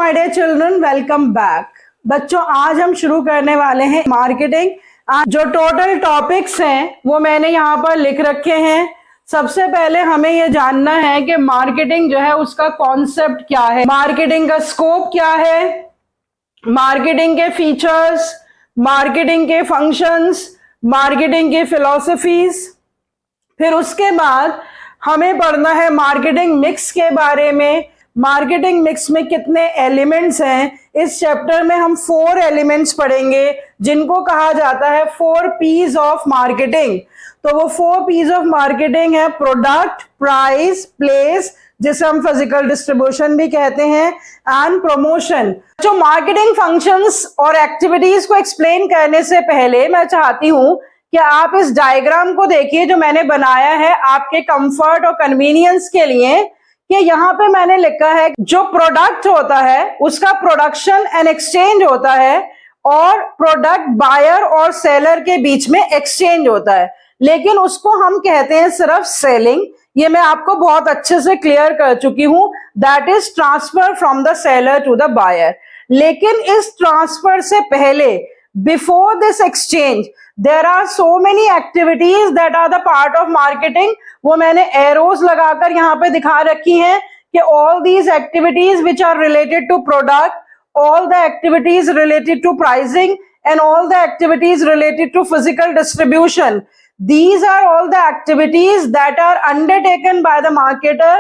My dear children, welcome back. बच्चों, आज हम शुरू करने वाले हैं मार्केटिंग। जो टोटल टॉपिक्स हैं वो मैंने यहाँ पर लिख रखे हैं। सबसे पहले हमें ये जानना है कि मार्केटिंग जो है उसका कॉन्सेप्ट क्या है, मार्केटिंग का स्कोप क्या है, मार्केटिंग के फीचर्स, मार्केटिंग के फंक्शंस, मार्केटिंग की फिलॉसफीज। फिर उसके बाद हमें पढ़ना है मार्केटिंग मिक्स के बारे में। मार्केटिंग मिक्स में कितने एलिमेंट्स हैं, इस चैप्टर में हम 4 एलिमेंट्स पढ़ेंगे जिनको कहा जाता है 4 P's ऑफ मार्केटिंग। तो वो 4 P's ऑफ मार्केटिंग है प्रोडक्ट, प्राइस, प्लेस, जिसे हम फिजिकल डिस्ट्रीब्यूशन भी कहते हैं, एंड प्रमोशन। जो मार्केटिंग फंक्शंस और एक्टिविटीज को एक्सप्लेन करने से पहले मैं चाहती हूं कि आप इस डायग्राम को देखिए जो मैंने बनाया है आपके कंफर्ट और कन्वीनियंस के लिए। कि यहाँ पे मैंने लिखा है जो प्रोडक्ट होता है उसका प्रोडक्शन एंड एक्सचेंज होता है और प्रोडक्ट बायर और सेलर के बीच में एक्सचेंज होता है, लेकिन उसको हम कहते हैं सिर्फ सेलिंग। ये मैं आपको बहुत अच्छे से क्लियर कर चुकी हूं, that is transfer from the seller to the buyer. लेकिन इस ट्रांसफर से पहले, before this exchange, there are so many activities that are the part of marketing। वो मैंने एरोज लगाकर यहाँ पे दिखा रखी हैं कि all these activities which are related to product, all the activities related to pricing and all the activities related to physical distribution, these are all the activities that are undertaken by the marketer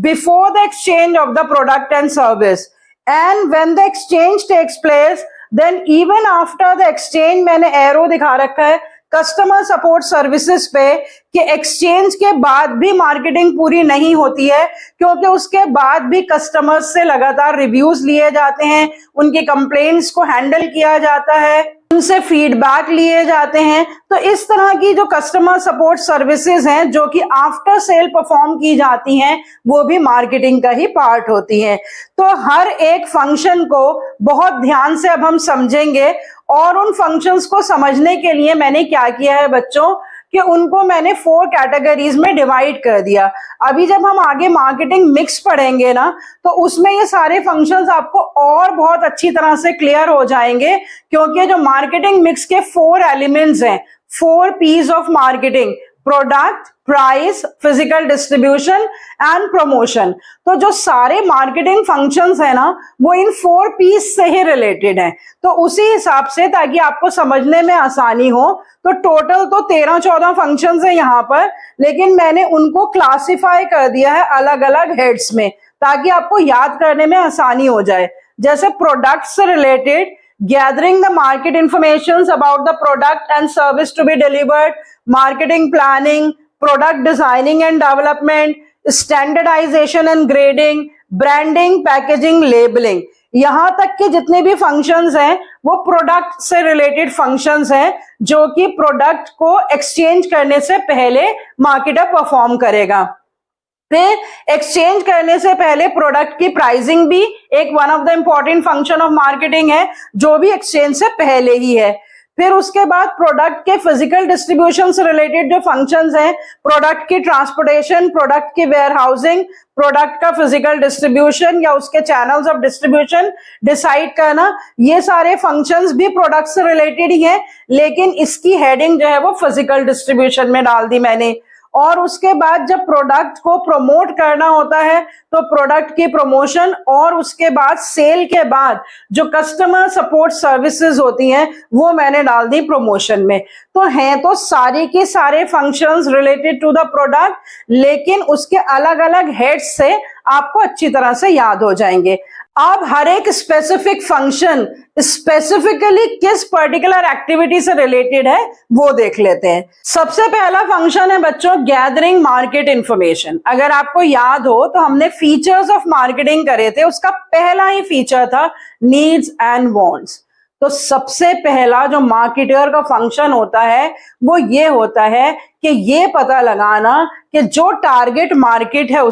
before the exchange of the product and service। And when the exchange takes place, then even after the exchange, मैंने arrow दिखा रखा है customer support services पे, कि exchange के बाद भी marketing पूरी नहीं होती है, क्योंकि उसके बाद भी कस्टमर्स से लगातार रिव्यूज लिए जाते हैं, उनकी कंप्लेंट्स को हैंडल किया जाता है, उनसे फीडबैक लिए जाते हैं। तो इस तरह की जो कस्टमर सपोर्ट सर्विसेज हैं जो कि आफ्टर सेल परफॉर्म की जाती हैं, वो भी मार्केटिंग का ही पार्ट होती हैं। तो हर एक फंक्शन को बहुत ध्यान से अब हम समझेंगे, और उन फंक्शंस को समझने के लिए मैंने क्या किया है बच्चों कि उनको मैंने 4 कैटेगरीज में डिवाइड कर दिया। अभी जब हम आगे मार्केटिंग मिक्स पढ़ेंगे ना, तो उसमें ये सारे फंक्शंस आपको और बहुत अच्छी तरह से क्लियर हो जाएंगे, क्योंकि जो मार्केटिंग मिक्स के 4 एलिमेंट्स हैं, 4 P's of marketing, product, price, physical distribution and promotion. तो जो सारे मार्केटिंग फंक्शंस है ना, वो इन 4 P's से ही रिलेटेड है। तो उसी हिसाब से, ताकि आपको समझने में आसानी हो, तो टोटल तो 13-14 फंक्शंस है यहाँ पर, लेकिन मैंने उनको क्लासिफाई कर दिया है अलग अलग हेड्स में, ताकि आपको याद करने में आसानी हो जाए। जैसे प्रोडक्ट से related, gathering the market informations about the product and service to be delivered, marketing planning, product designing and development, standardization and grading, branding, packaging, labeling। यहां तक के जितने भी फंक्शंस हैं वो प्रोडक्ट से रिलेटेड फंक्शंस हैं, जो कि प्रोडक्ट को एक्सचेंज करने से पहले मार्केटर परफॉर्म करेगा। फिर एक्सचेंज करने से पहले प्रोडक्ट की प्राइसिंग भी एक one of the important function of marketing है, जो भी एक्सचेंज से पहले ही है। फिर उसके बाद प्रोडक्ट के फिजिकल डिस्ट्रीब्यूशन से रिलेटेड जो फंक्शंस हैं, प्रोडक्ट की ट्रांसपोर्टेशन, प्रोडक्ट की वेयर हाउसिंग, प्रोडक्ट का फिजिकल डिस्ट्रीब्यूशन या उसके चैनल्स ऑफ डिस्ट्रीब्यूशन डिसाइड करना, ये सारे फंक्शंस भी प्रोडक्ट से रिलेटेड ही हैं, लेकिन इसकी हेडिंग जो है वो फिजिकल डिस्ट्रीब्यूशन में डाल दी मैंने। और उसके बाद जब प्रोडक्ट को प्रमोट करना होता है तो प्रोडक्ट की प्रमोशन, और उसके बाद सेल के बाद जो कस्टमर सपोर्ट सर्विसेज होती हैं वो मैंने डाल दी प्रमोशन में। तो हैं तो सारी की सारे functions related to the product, लेकिन उसके अलग अलग हेड्स से आपको अच्छी तरह से याद हो जाएंगे। अब हर एक स्पेसिफिक फंक्शन स्पेसिफिकली किस पर्टिकुलर एक्टिविटी से रिलेटेड है वो देख लेते हैं। सबसे पहला फंक्शन है बच्चों गैदरिंग मार्केट इंफॉर्मेशन। अगर आपको याद हो तो हमने फीचर्स ऑफ मार्केटिंग करे थे, उसका पहला ही फीचर था नीड्स एंड वांट्स। तो सबसे पहला जो मार्केटर का फंक्शन होता है वो ये होता है कि ये पता लगाना कि जो टारगेट मार्केट है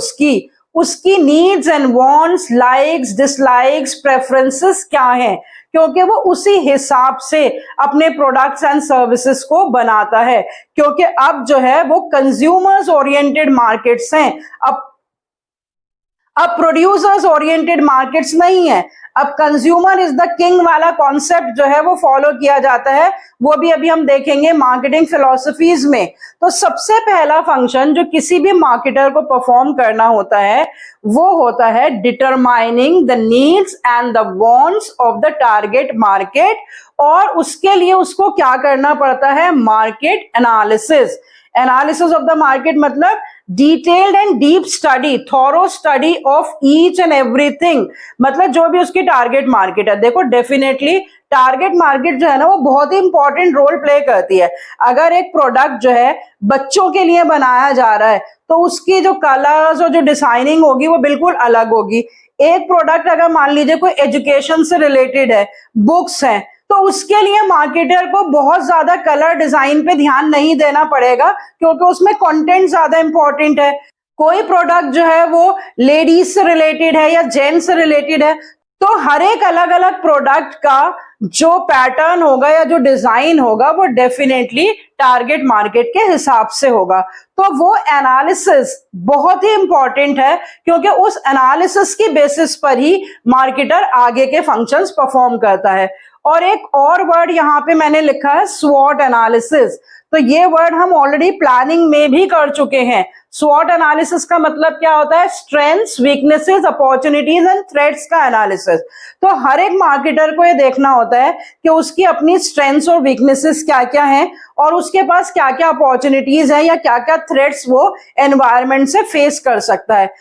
उसकी needs and wants, likes, dislikes, preferences क्या हैं, क्योंकि वो उसी हिसाब से अपने प्रोडक्ट्स एंड सर्विसेज को बनाता है। क्योंकि अब जो है वो कंज्यूमर्स ओरिएंटेड मार्केट्स हैं। अब प्रोड्यूसर्स ओरिएंटेड मार्केट्स नहीं है, अब कंज्यूमर इज द किंग वाला कॉन्सेप्ट जो है वो फॉलो किया जाता है, वो भी अभी हम देखेंगे मार्केटिंग फिलॉसफीज में। तो सबसे पहला फंक्शन जो किसी भी मार्केटर को परफॉर्म करना होता है वो होता है determining the needs and the wants of the target market, और उसके लिए उसको क्या करना पड़ता है, market analysis. Analysis of the market मतलब detailed and deep study, thorough study of each and everything, मतलब जो भी उसकी टारगेट मार्केट है। देखो डेफिनेटली टारगेट मार्केट जो है ना वो बहुत ही इंपॉर्टेंट रोल प्ले करती है। अगर एक प्रोडक्ट जो है बच्चों के लिए बनाया जा रहा है तो उसकी जो कलर्स और जो डिजाइनिंग होगी वो बिल्कुल अलग होगी। एक प्रोडक्ट अगर मान लीजिए कोई एजुकेशन से रिलेटेड है, बुक्स हैं, तो उसके लिए मार्केटर को बहुत ज्यादा कलर डिजाइन पे ध्यान नहीं देना पड़ेगा क्योंकि उसमें कंटेंट ज्यादा इंपॉर्टेंट है। कोई प्रोडक्ट जो है वो लेडीज से रिलेटेड है या जेंट्स से रिलेटेड है, तो हर एक अलग अलग प्रोडक्ट का जो पैटर्न होगा या जो डिजाइन होगा वो डेफिनेटली टारगेट मार्केट के हिसाब से होगा। तो वो एनालिसिस बहुत ही इंपॉर्टेंट है क्योंकि उस एनालिसिस की बेसिस पर ही मार्केटर आगे के फंक्शंस परफॉर्म करता है। और एक और वर्ड यहाँ पे मैंने लिखा है स्वॉट एनालिसिस, तो ये वर्ड हम ऑलरेडी प्लानिंग में भी कर चुके हैं। स्वॉट एनालिसिस का मतलब क्या होता है, strengths, weaknesses, opportunities and threats का एनालिसिस। तो हर एक मार्केटर को ये देखना होता है कि उसकी अपनी स्ट्रेंथ्स और वीकनेसेस क्या क्या हैं और उसके पास क्या क्या अपॉर्चुनिटीज हैं या क्या क्या थ्रेट्स वो एनवायरनमेंट से फेस कर सकता है।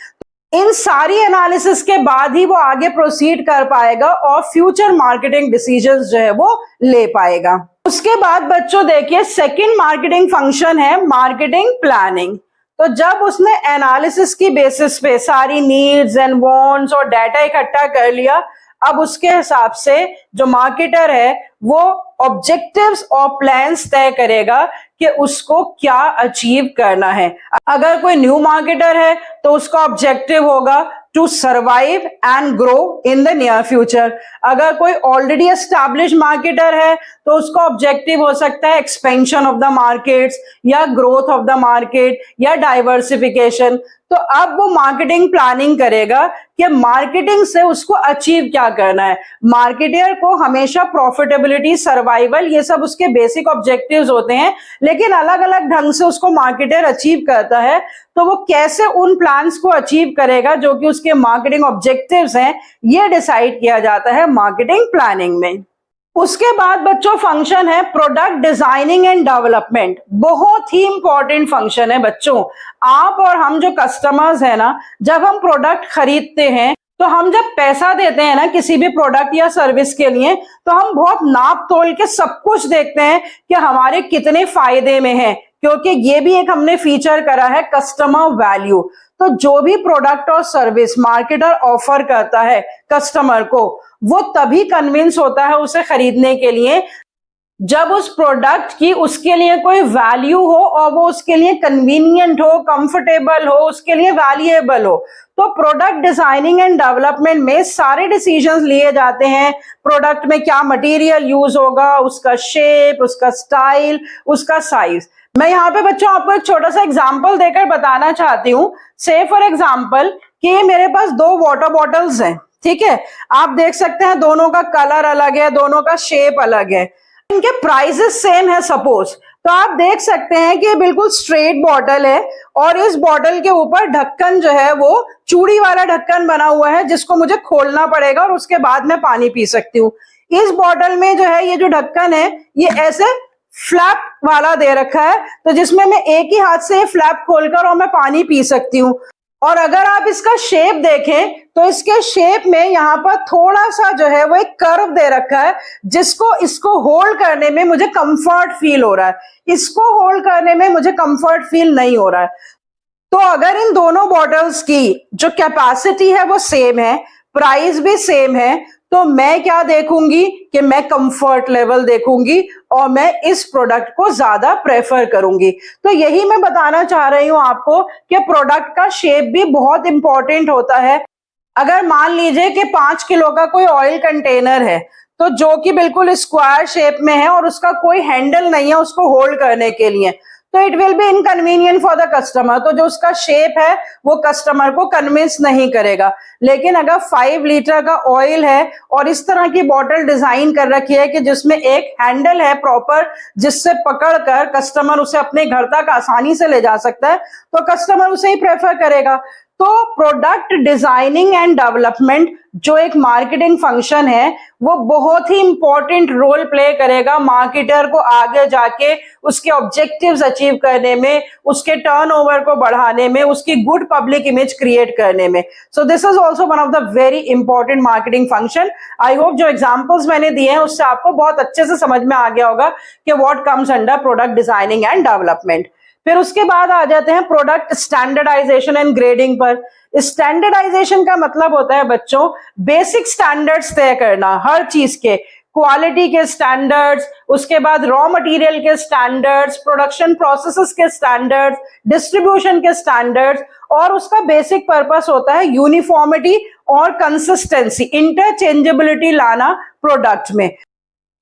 इन सारी एनालिसिस के बाद ही वो आगे प्रोसीड कर पाएगा और फ्यूचर मार्केटिंग डिसीजंस जो है वो ले पाएगा। उसके बाद बच्चों देखिए सेकंड मार्केटिंग फंक्शन है मार्केटिंग प्लानिंग। तो जब उसने एनालिसिस की बेसिस पे सारी नीड्स एंड वांट्स और डाटा इकट्ठा कर लिया, अब उसके हिसाब से जो मार्केटर है वो ऑब्जेक्टिव्स और प्लान्स तय करेगा कि उसको क्या अचीव करना है। अगर कोई न्यू मार्केटर है तो उसका ऑब्जेक्टिव होगा to survive and grow in the near future. अगर कोई ऑलरेडी एस्टैब्लिश मार्केटर है तो उसका ऑब्जेक्टिव हो सकता है एक्सपेंशन ऑफ द मार्केट्स या ग्रोथ ऑफ द मार्केट या डाइवर्सिफिकेशन। तो अब वो मार्केटिंग प्लानिंग करेगा कि मार्केटिंग से उसको अचीव क्या करना है। मार्केटर को हमेशा प्रॉफिटेबिलिटी, सर्वाइवल, ये सब उसके बेसिक ऑब्जेक्टिव्स होते हैं, लेकिन अलग अलग ढंग से उसको मार्केटर अचीव करता है। तो वो कैसे उन प्लान्स को अचीव करेगा जो कि उसके मार्केटिंग ऑब्जेक्टिव्स हैं, ये डिसाइड किया जाता है मार्केटिंग प्लानिंग में। उसके बाद बच्चों फंक्शन है प्रोडक्ट डिजाइनिंग एंड डेवलपमेंट। बहुत ही इंपॉर्टेंट फंक्शन है बच्चों। आप और हम जो कस्टमर्स हैं ना, जब हम प्रोडक्ट खरीदते हैं तो हम जब पैसा देते हैं ना किसी भी प्रोडक्ट या सर्विस के लिए, तो हम बहुत नाप तोल के सब कुछ देखते हैं कि हमारे कितने फायदे में है, क्योंकि ये भी एक हमने फीचर करा है कस्टमर वैल्यू। तो जो भी प्रोडक्ट और सर्विस मार्केटर ऑफर करता है कस्टमर को, वो तभी कन्विंस होता है उसे खरीदने के लिए जब उस प्रोडक्ट की उसके लिए कोई वैल्यू हो और वो उसके लिए कन्वीनियंट हो, कंफर्टेबल हो, उसके लिए वैल्यूएबल हो। तो प्रोडक्ट डिजाइनिंग एंड डेवलपमेंट में सारे डिसीजंस लिए जाते हैं। प्रोडक्ट में क्या मटेरियल यूज होगा, उसका शेप, उसका स्टाइल, उसका साइज। मैं यहाँ पे बच्चों आपको एक छोटा सा एग्जांपल देकर बताना चाहती हूँ। से फॉर एग्जांपल कि मेरे पास 2 वाटर बॉटल्स हैं, ठीक है। आप देख सकते हैं दोनों का कलर अलग है, दोनों का शेप अलग है, इनके प्राइसेस सेम है सपोज। तो आप देख सकते हैं कि बिल्कुल स्ट्रेट बॉटल है और इस बॉटल के ऊपर ढक्कन जो है वो चूड़ी वाला ढक्कन बना हुआ है जिसको मुझे खोलना पड़ेगा और उसके बाद मैं पानी पी सकती हूँ। इस बॉटल में जो है ये जो ढक्कन है ये ऐसे फ्लैप वाला दे रखा है, तो जिसमें मैं एक ही हाथ से फ्लैप खोलकर और मैं पानी पी सकती हूँ। और अगर आप इसका शेप देखें तो इसके शेप में यहाँ पर थोड़ा सा जो है वो एक कर्व दे रखा है जिसको इसको होल्ड करने में मुझे कंफर्ट फील हो रहा है, इसको होल्ड करने में मुझे कंफर्ट फील नहीं हो रहा है। तो अगर इन दोनों बॉटल्स की जो कैपेसिटी है वो सेम है, प्राइस भी सेम है, तो मैं क्या देखूंगी कि मैं कंफर्ट लेवल देखूंगी और मैं इस प्रोडक्ट को ज्यादा प्रेफर करूंगी। तो यही मैं बताना चाह रही हूं आपको कि प्रोडक्ट का शेप भी बहुत इंपॉर्टेंट होता है। अगर मान लीजिए कि 5 किलो का कोई ऑयल कंटेनर है तो जो कि बिल्कुल स्क्वायर शेप में है और उसका कोई हैंडल नहीं है उसको होल्ड करने के लिए, तो it will be inconvenient for the customer, तो जो उसका शेप है वो कस्टमर को कन्विंस नहीं करेगा। लेकिन अगर 5 लीटर का ऑयल है और इस तरह की बॉटल डिजाइन कर रखी है कि जिसमें एक हैंडल है प्रॉपर, जिससे पकड़कर कस्टमर उसे अपने घर तक आसानी से ले जा सकता है, तो कस्टमर उसे ही प्रेफर करेगा। तो प्रोडक्ट डिजाइनिंग एंड डेवलपमेंट जो एक मार्केटिंग फंक्शन है वो बहुत ही इंपॉर्टेंट रोल प्ले करेगा मार्केटर को आगे जाके उसके ऑब्जेक्टिव्स अचीव करने में, उसके टर्नओवर को बढ़ाने में, उसकी गुड पब्लिक इमेज क्रिएट करने में। So this is also one of the very important marketing function. I hope जो एग्जाम्पल्स मैंने दिए हैं उससे आपको बहुत अच्छे से समझ में आ गया होगा कि what comes under product designing and development. फिर उसके बाद आ जाते हैं प्रोडक्ट स्टैंडर्डाइजेशन एंड ग्रेडिंग पर। स्टैंडर्डाइजेशन का मतलब होता है बच्चों बेसिक स्टैंडर्ड्स तय करना हर चीज के, क्वालिटी के स्टैंडर्ड्स, उसके बाद रॉ मटेरियल के स्टैंडर्ड्स, प्रोडक्शन प्रोसेसेस के स्टैंडर्ड्स, डिस्ट्रीब्यूशन के स्टैंडर्ड्स, और उसका बेसिक पर्पस होता है यूनिफॉर्मिटी और कंसिस्टेंसी, इंटरचेंजेबिलिटी लाना प्रोडक्ट में।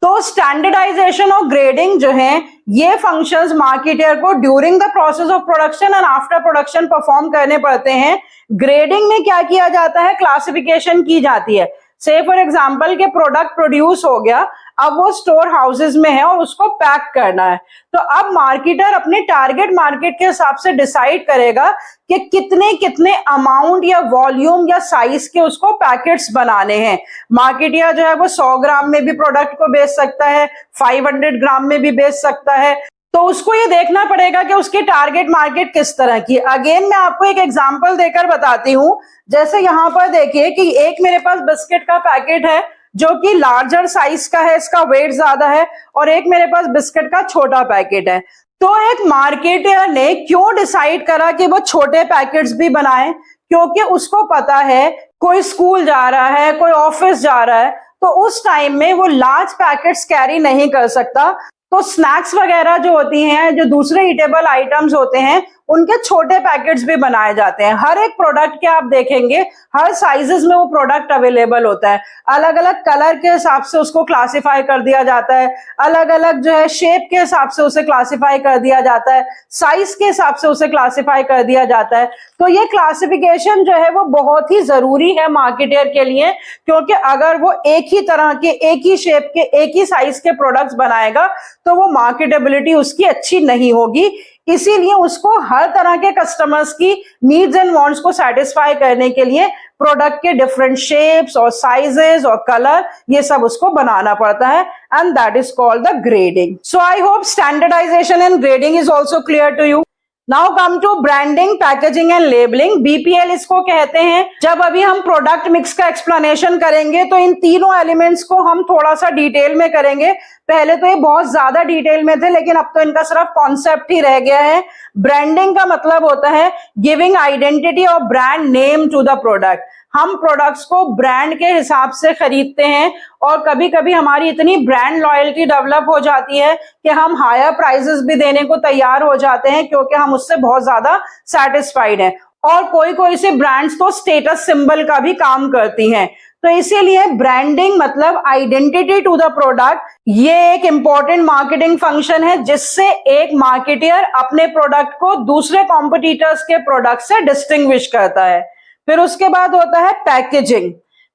तो स्टैंडर्डाइजेशन और ग्रेडिंग जो है ये फंक्शंस मार्केटर को during the process of production and after production perform करने पड़ते हैं। ग्रेडिंग में क्या किया जाता है, क्लासिफिकेशन की जाती है। से फॉर एग्जांपल के प्रोडक्ट प्रोड्यूस हो गया, अब वो स्टोर हाउसेज में है और उसको पैक करना है, तो अब मार्केटर अपने टारगेट मार्केट के हिसाब से डिसाइड करेगा कि कितने कितने अमाउंट या वॉल्यूम या साइज के उसको पैकेट्स बनाने हैं। मार्केटिया जो है वो 100 ग्राम में भी प्रोडक्ट को बेच सकता है, 500 ग्राम में भी बेच सकता है, तो उसको ये देखना पड़ेगा कि उसकी टारगेट मार्केट किस तरह की। अगेन मैं आपको एक एग्जांपल देकर बताती हूँ। जैसे यहाँ पर देखिए कि एक मेरे पास बिस्किट का पैकेट है जो कि लार्जर साइज का है, इसका वेट ज्यादा है, और एक मेरे पास बिस्किट का छोटा पैकेट है। तो एक मार्केटर ने क्यों डिसाइड करा कि वो छोटे पैकेट्स भी बनाए, क्योंकि उसको पता है कोई स्कूल जा रहा है, कोई ऑफिस जा रहा है, तो उस टाइम में वो लार्ज पैकेट्स कैरी नहीं कर सकता। तो स्नैक्स वगैरह जो होती हैं, जो दूसरे ईटेबल आइटम्स होते हैं, उनके छोटे पैकेट्स भी बनाए जाते हैं। हर एक प्रोडक्ट के आप देखेंगे हर साइजेस में वो प्रोडक्ट अवेलेबल होता है, अलग अलग कलर के हिसाब से उसको क्लासिफाई कर दिया जाता है, अलग अलग जो है शेप के हिसाब से उसे क्लासिफाई कर दिया जाता है, साइज के हिसाब से उसे क्लासिफाई कर दिया जाता है। तो ये क्लासिफिकेशन जो है वो बहुत ही जरूरी है मार्केटर के लिए, क्योंकि अगर वो एक ही तरह के, एक ही शेप के, एक ही साइज के प्रोडक्ट्स बनाएगा तो वो मार्केटेबिलिटी उसकी अच्छी नहीं होगी। इसीलिए उसको हर तरह के कस्टमर्स की नीड्स एंड वांट्स को सेटिस्फाई करने के लिए प्रोडक्ट के डिफरेंट शेप्स और साइजेस और कलर ये सब उसको बनाना पड़ता है, and that is called the grading. So I hope standardisation and grading is also clear to you. Now come to branding, packaging and labelling, BPL इसको कहते हैं। जब अभी हम प्रोडक्ट मिक्स का एक्सप्लेनेशन करेंगे तो इन तीनों एलिमेंट्स को हम थोड़ा सा डिटेल में करेंगे। पहले तो ये बहुत ज्यादा डिटेल में थे, लेकिन अब तो इनका सिर्फ कॉन्सेप्ट ही रह गया है। ब्रांडिंग का मतलब होता है गिविंग आइडेंटिटी और brand name to the product. हम प्रोडक्ट्स को ब्रांड के हिसाब से खरीदते हैं और कभी कभी हमारी इतनी ब्रांड लॉयल्टी डेवलप हो जाती है कि हम हायर प्राइसेस भी देने को तैयार हो जाते हैं, क्योंकि हम उससे बहुत ज्यादा सेटिस्फाइड हैं। और कोई कोई से ब्रांड्स तो स्टेटस सिंबल का भी काम करती हैं। तो इसीलिए ब्रांडिंग मतलब आइडेंटिटी टू द प्रोडक्ट, ये एक इंपॉर्टेंट मार्केटिंग फंक्शन है जिससे एक मार्केटर अपने प्रोडक्ट को दूसरे कॉम्पिटिटर्स के प्रोडक्ट से डिस्टिंग्विश करता है। फिर उसके बाद होता है पैकेजिंग।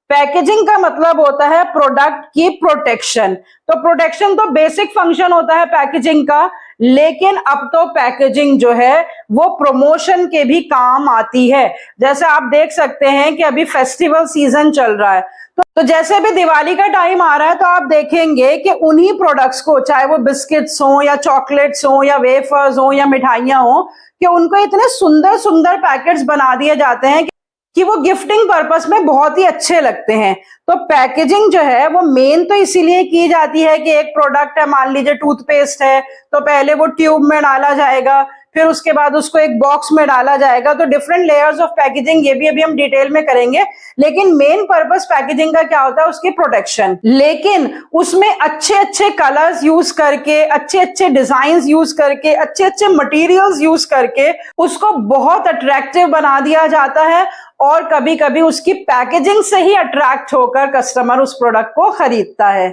पैकेजिंग का मतलब होता है प्रोडक्ट की प्रोटेक्शन। तो प्रोटेक्शन तो बेसिक फंक्शन होता है पैकेजिंग का, लेकिन अब तो पैकेजिंग जो है वो प्रमोशन के भी काम आती है। जैसे आप देख सकते हैं कि अभी फेस्टिवल सीजन चल रहा है, तो जैसे भी दिवाली का टाइम आ रहा है तो आप देखेंगे कि उन्हीं प्रोडक्ट्स को, चाहे वो बिस्किट्स हो या चॉकलेट्स हो या वेफर्स हो या मिठाइयां हो, कि उनको इतने सुंदर सुंदर पैकेट्स बना दिए जाते हैं कि वो गिफ्टिंग पर्पस में बहुत ही अच्छे लगते हैं। तो पैकेजिंग जो है वो मेन तो इसीलिए की जाती है कि एक प्रोडक्ट है, मान लीजिए टूथपेस्ट है, तो पहले वो ट्यूब में डाला जाएगा, फिर उसके बाद उसको एक बॉक्स में डाला जाएगा। तो डिफरेंट लेयर्स ऑफ पैकेजिंग, ये भी अभी हम डिटेल में करेंगे, लेकिन मेन पर्पस पैकेजिंग का क्या होता है, उसकी प्रोटेक्शन। लेकिन उसमें अच्छे अच्छे कलर्स यूज करके, अच्छे अच्छे डिजाइन यूज करके, अच्छे अच्छे मटेरियल्स यूज करके उसको बहुत अट्रैक्टिव बना दिया जाता है, और कभी कभी उसकी पैकेजिंग से ही अट्रैक्ट होकर कस्टमर उस प्रोडक्ट को खरीदता है।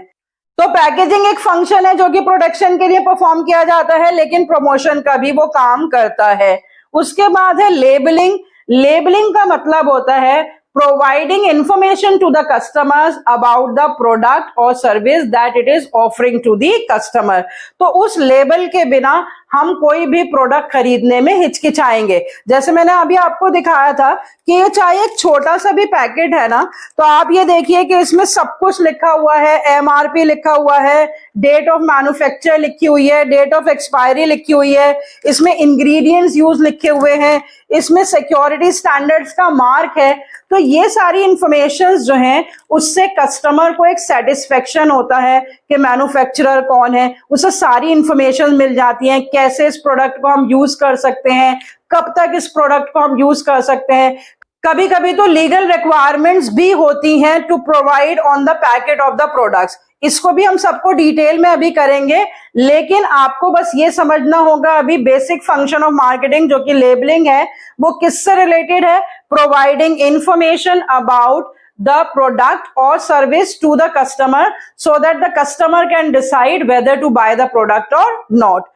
तो पैकेजिंग एक फंक्शन है जो कि प्रोडक्शन के लिए परफॉर्म किया जाता है, लेकिन प्रमोशन का भी वो काम करता है। उसके बाद है लेबलिंग। लेबलिंग का मतलब होता है providing information to the customers about the product or service that it is offering to the customer। तो उस लेबल के बिना हम कोई भी प्रोडक्ट खरीदने में हिचकिचाएंगे। जैसे मैंने अभी आपको दिखाया था कि ये चाहे एक छोटा सा भी पैकेट है ना, तो आप ये देखिए कि इसमें सब कुछ लिखा हुआ है, एमआरपी लिखा हुआ है, डेट ऑफ मैन्युफैक्चर लिखी हुई है, डेट ऑफ एक्सपायरी लिखी हुई है, इसमें इंग्रेडिएंट्स यूज लिखे हुए हैं, इसमें सिक्योरिटी स्टैंडर्ड्स का मार्क है। तो ये सारी इंफॉर्मेशन जो हैं उससे कस्टमर को एक सेटिस्फेक्शन होता है कि मैन्युफैक्चरर कौन है, उसे सारी इंफॉर्मेशन मिल जाती है, कैसे इस प्रोडक्ट को हम यूज कर सकते हैं, कब तक इस प्रोडक्ट को हम यूज कर सकते हैं। कभी कभी तो लीगल रिक्वायरमेंट्स भी होती हैं to provide on the packet of the products. इसको भी हम सबको डिटेल में अभी करेंगे, लेकिन आपको बस ये समझना होगा अभी बेसिक फंक्शन ऑफ मार्केटिंग जो कि लेबलिंग है वो किससे रिलेटेड है। Providing information about the product or service to the customer so that the customer can decide whether to buy the product or not।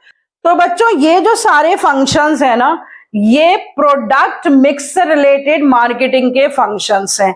तो बच्चों ये जो सारे फंक्शंस है ना, ये प्रोडक्ट मिक्स से रिलेटेड मार्केटिंग के फंक्शंस हैं।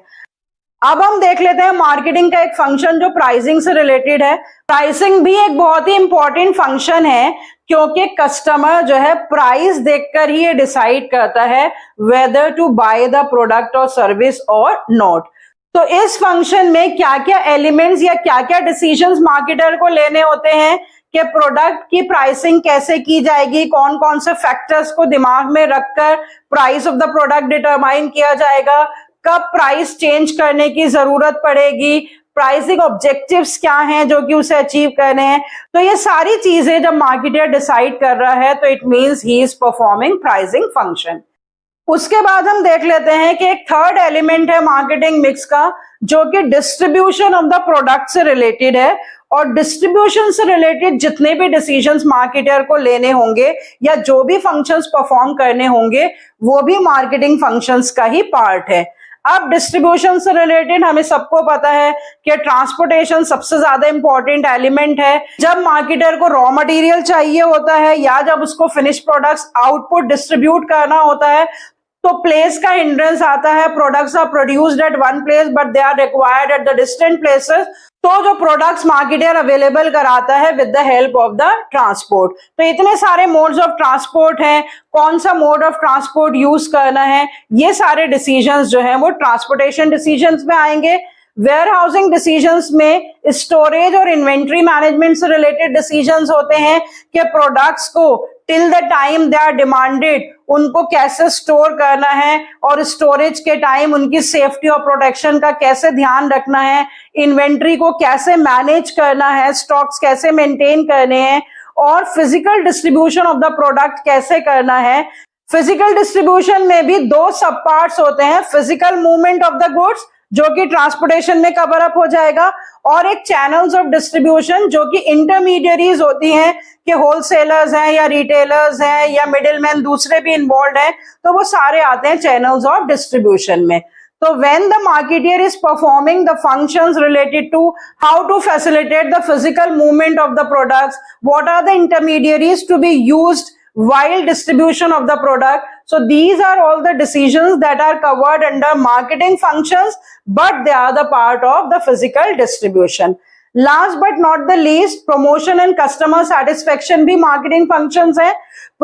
अब हम देख लेते हैं मार्केटिंग का एक फंक्शन जो प्राइसिंग से रिलेटेड है। प्राइसिंग भी एक बहुत ही इंपॉर्टेंट फंक्शन है क्योंकि कस्टमर जो है प्राइस देखकर ही ये डिसाइड करता है whether to buy the product और सर्विस और नॉट। तो इस फंक्शन में क्या क्या एलिमेंट्स या क्या क्या डिसीजंस मार्केटर को लेने होते हैं कि प्रोडक्ट की प्राइसिंग कैसे की जाएगी, कौन कौन से फैक्टर्स को दिमाग में रखकर price of the product determine किया जाएगा, कब प्राइस चेंज करने की जरूरत पड़ेगी, प्राइसिंग ऑब्जेक्टिव्स क्या हैं जो कि उसे अचीव करने हैं। तो ये सारी चीजें जब मार्केटर डिसाइड कर रहा है तो it means he is performing pricing function. उसके बाद हम देख लेते हैं कि एक थर्ड एलिमेंट है मार्केटिंग मिक्स का जो कि डिस्ट्रीब्यूशन ऑफ द प्रोडक्ट से रिलेटेड है। और डिस्ट्रीब्यूशन से रिलेटेड जितने भी डिसीजंस मार्केटर को लेने होंगे या जो भी फंक्शंस परफॉर्म करने होंगे वो भी मार्केटिंग फंक्शंस का ही पार्ट है। अब डिस्ट्रीब्यूशन से रिलेटेड हमें सबको पता है कि ट्रांसपोर्टेशन सबसे ज्यादा इंपॉर्टेंट एलिमेंट है। जब मार्केटर को रॉ मटेरियल चाहिए होता है या जब उसको फिनिश प्रोडक्ट्स आउटपुट डिस्ट्रीब्यूट करना होता है तो प्लेस का हिंड्रेंस आता है। Products are produced at one place but they are required at the distant places. तो जो प्रोडक्ट्स मार्केटर अवेलेबल कराता है with the help of the transport. तो इतने सारे मोड्स ऑफ ट्रांसपोर्ट हैं, कौन सा मोड ऑफ ट्रांसपोर्ट यूज करना है, ये सारे डिसीजंस जो हैं वो ट्रांसपोर्टेशन डिसीजंस में आएंगे। वेयर हाउसिंग डिसीजंस में स्टोरेज और इन्वेंट्री मैनेजमेंट से रिलेटेड डिसीजंस होते हैं कि प्रोडक्ट्स को till the time they are demanded उनको कैसे स्टोर करना है और स्टोरेज के टाइम उनकी सेफ्टी और प्रोटेक्शन का कैसे ध्यान रखना है, इन्वेंट्री को कैसे मैनेज करना है, स्टॉक्स कैसे मेंटेन करने हैं और physical distribution of the product कैसे करना है। फिजिकल डिस्ट्रीब्यूशन में भी दो सब पार्ट्स होते हैं, physical movement of the goods जो कि ट्रांसपोर्टेशन में कवर अप हो जाएगा और एक चैनल्स ऑफ डिस्ट्रीब्यूशन जो कि इंटरमीडियरीज होती हैं कि होलसेलर्स हैं या रिटेलर्स हैं या मिडिलमैन दूसरे भी इन्वॉल्व हैं, तो वो सारे आते हैं चैनल्स ऑफ डिस्ट्रीब्यूशन में। So when the marketer is performing the functions related to how to facilitate the physical movement of the products, what are the intermediaries to be used while distribution of the product. So these are all the decisions that are covered under marketing functions, but they are the part of the physical distribution. Last but not the least, promotion and customer satisfaction भी marketing functions है।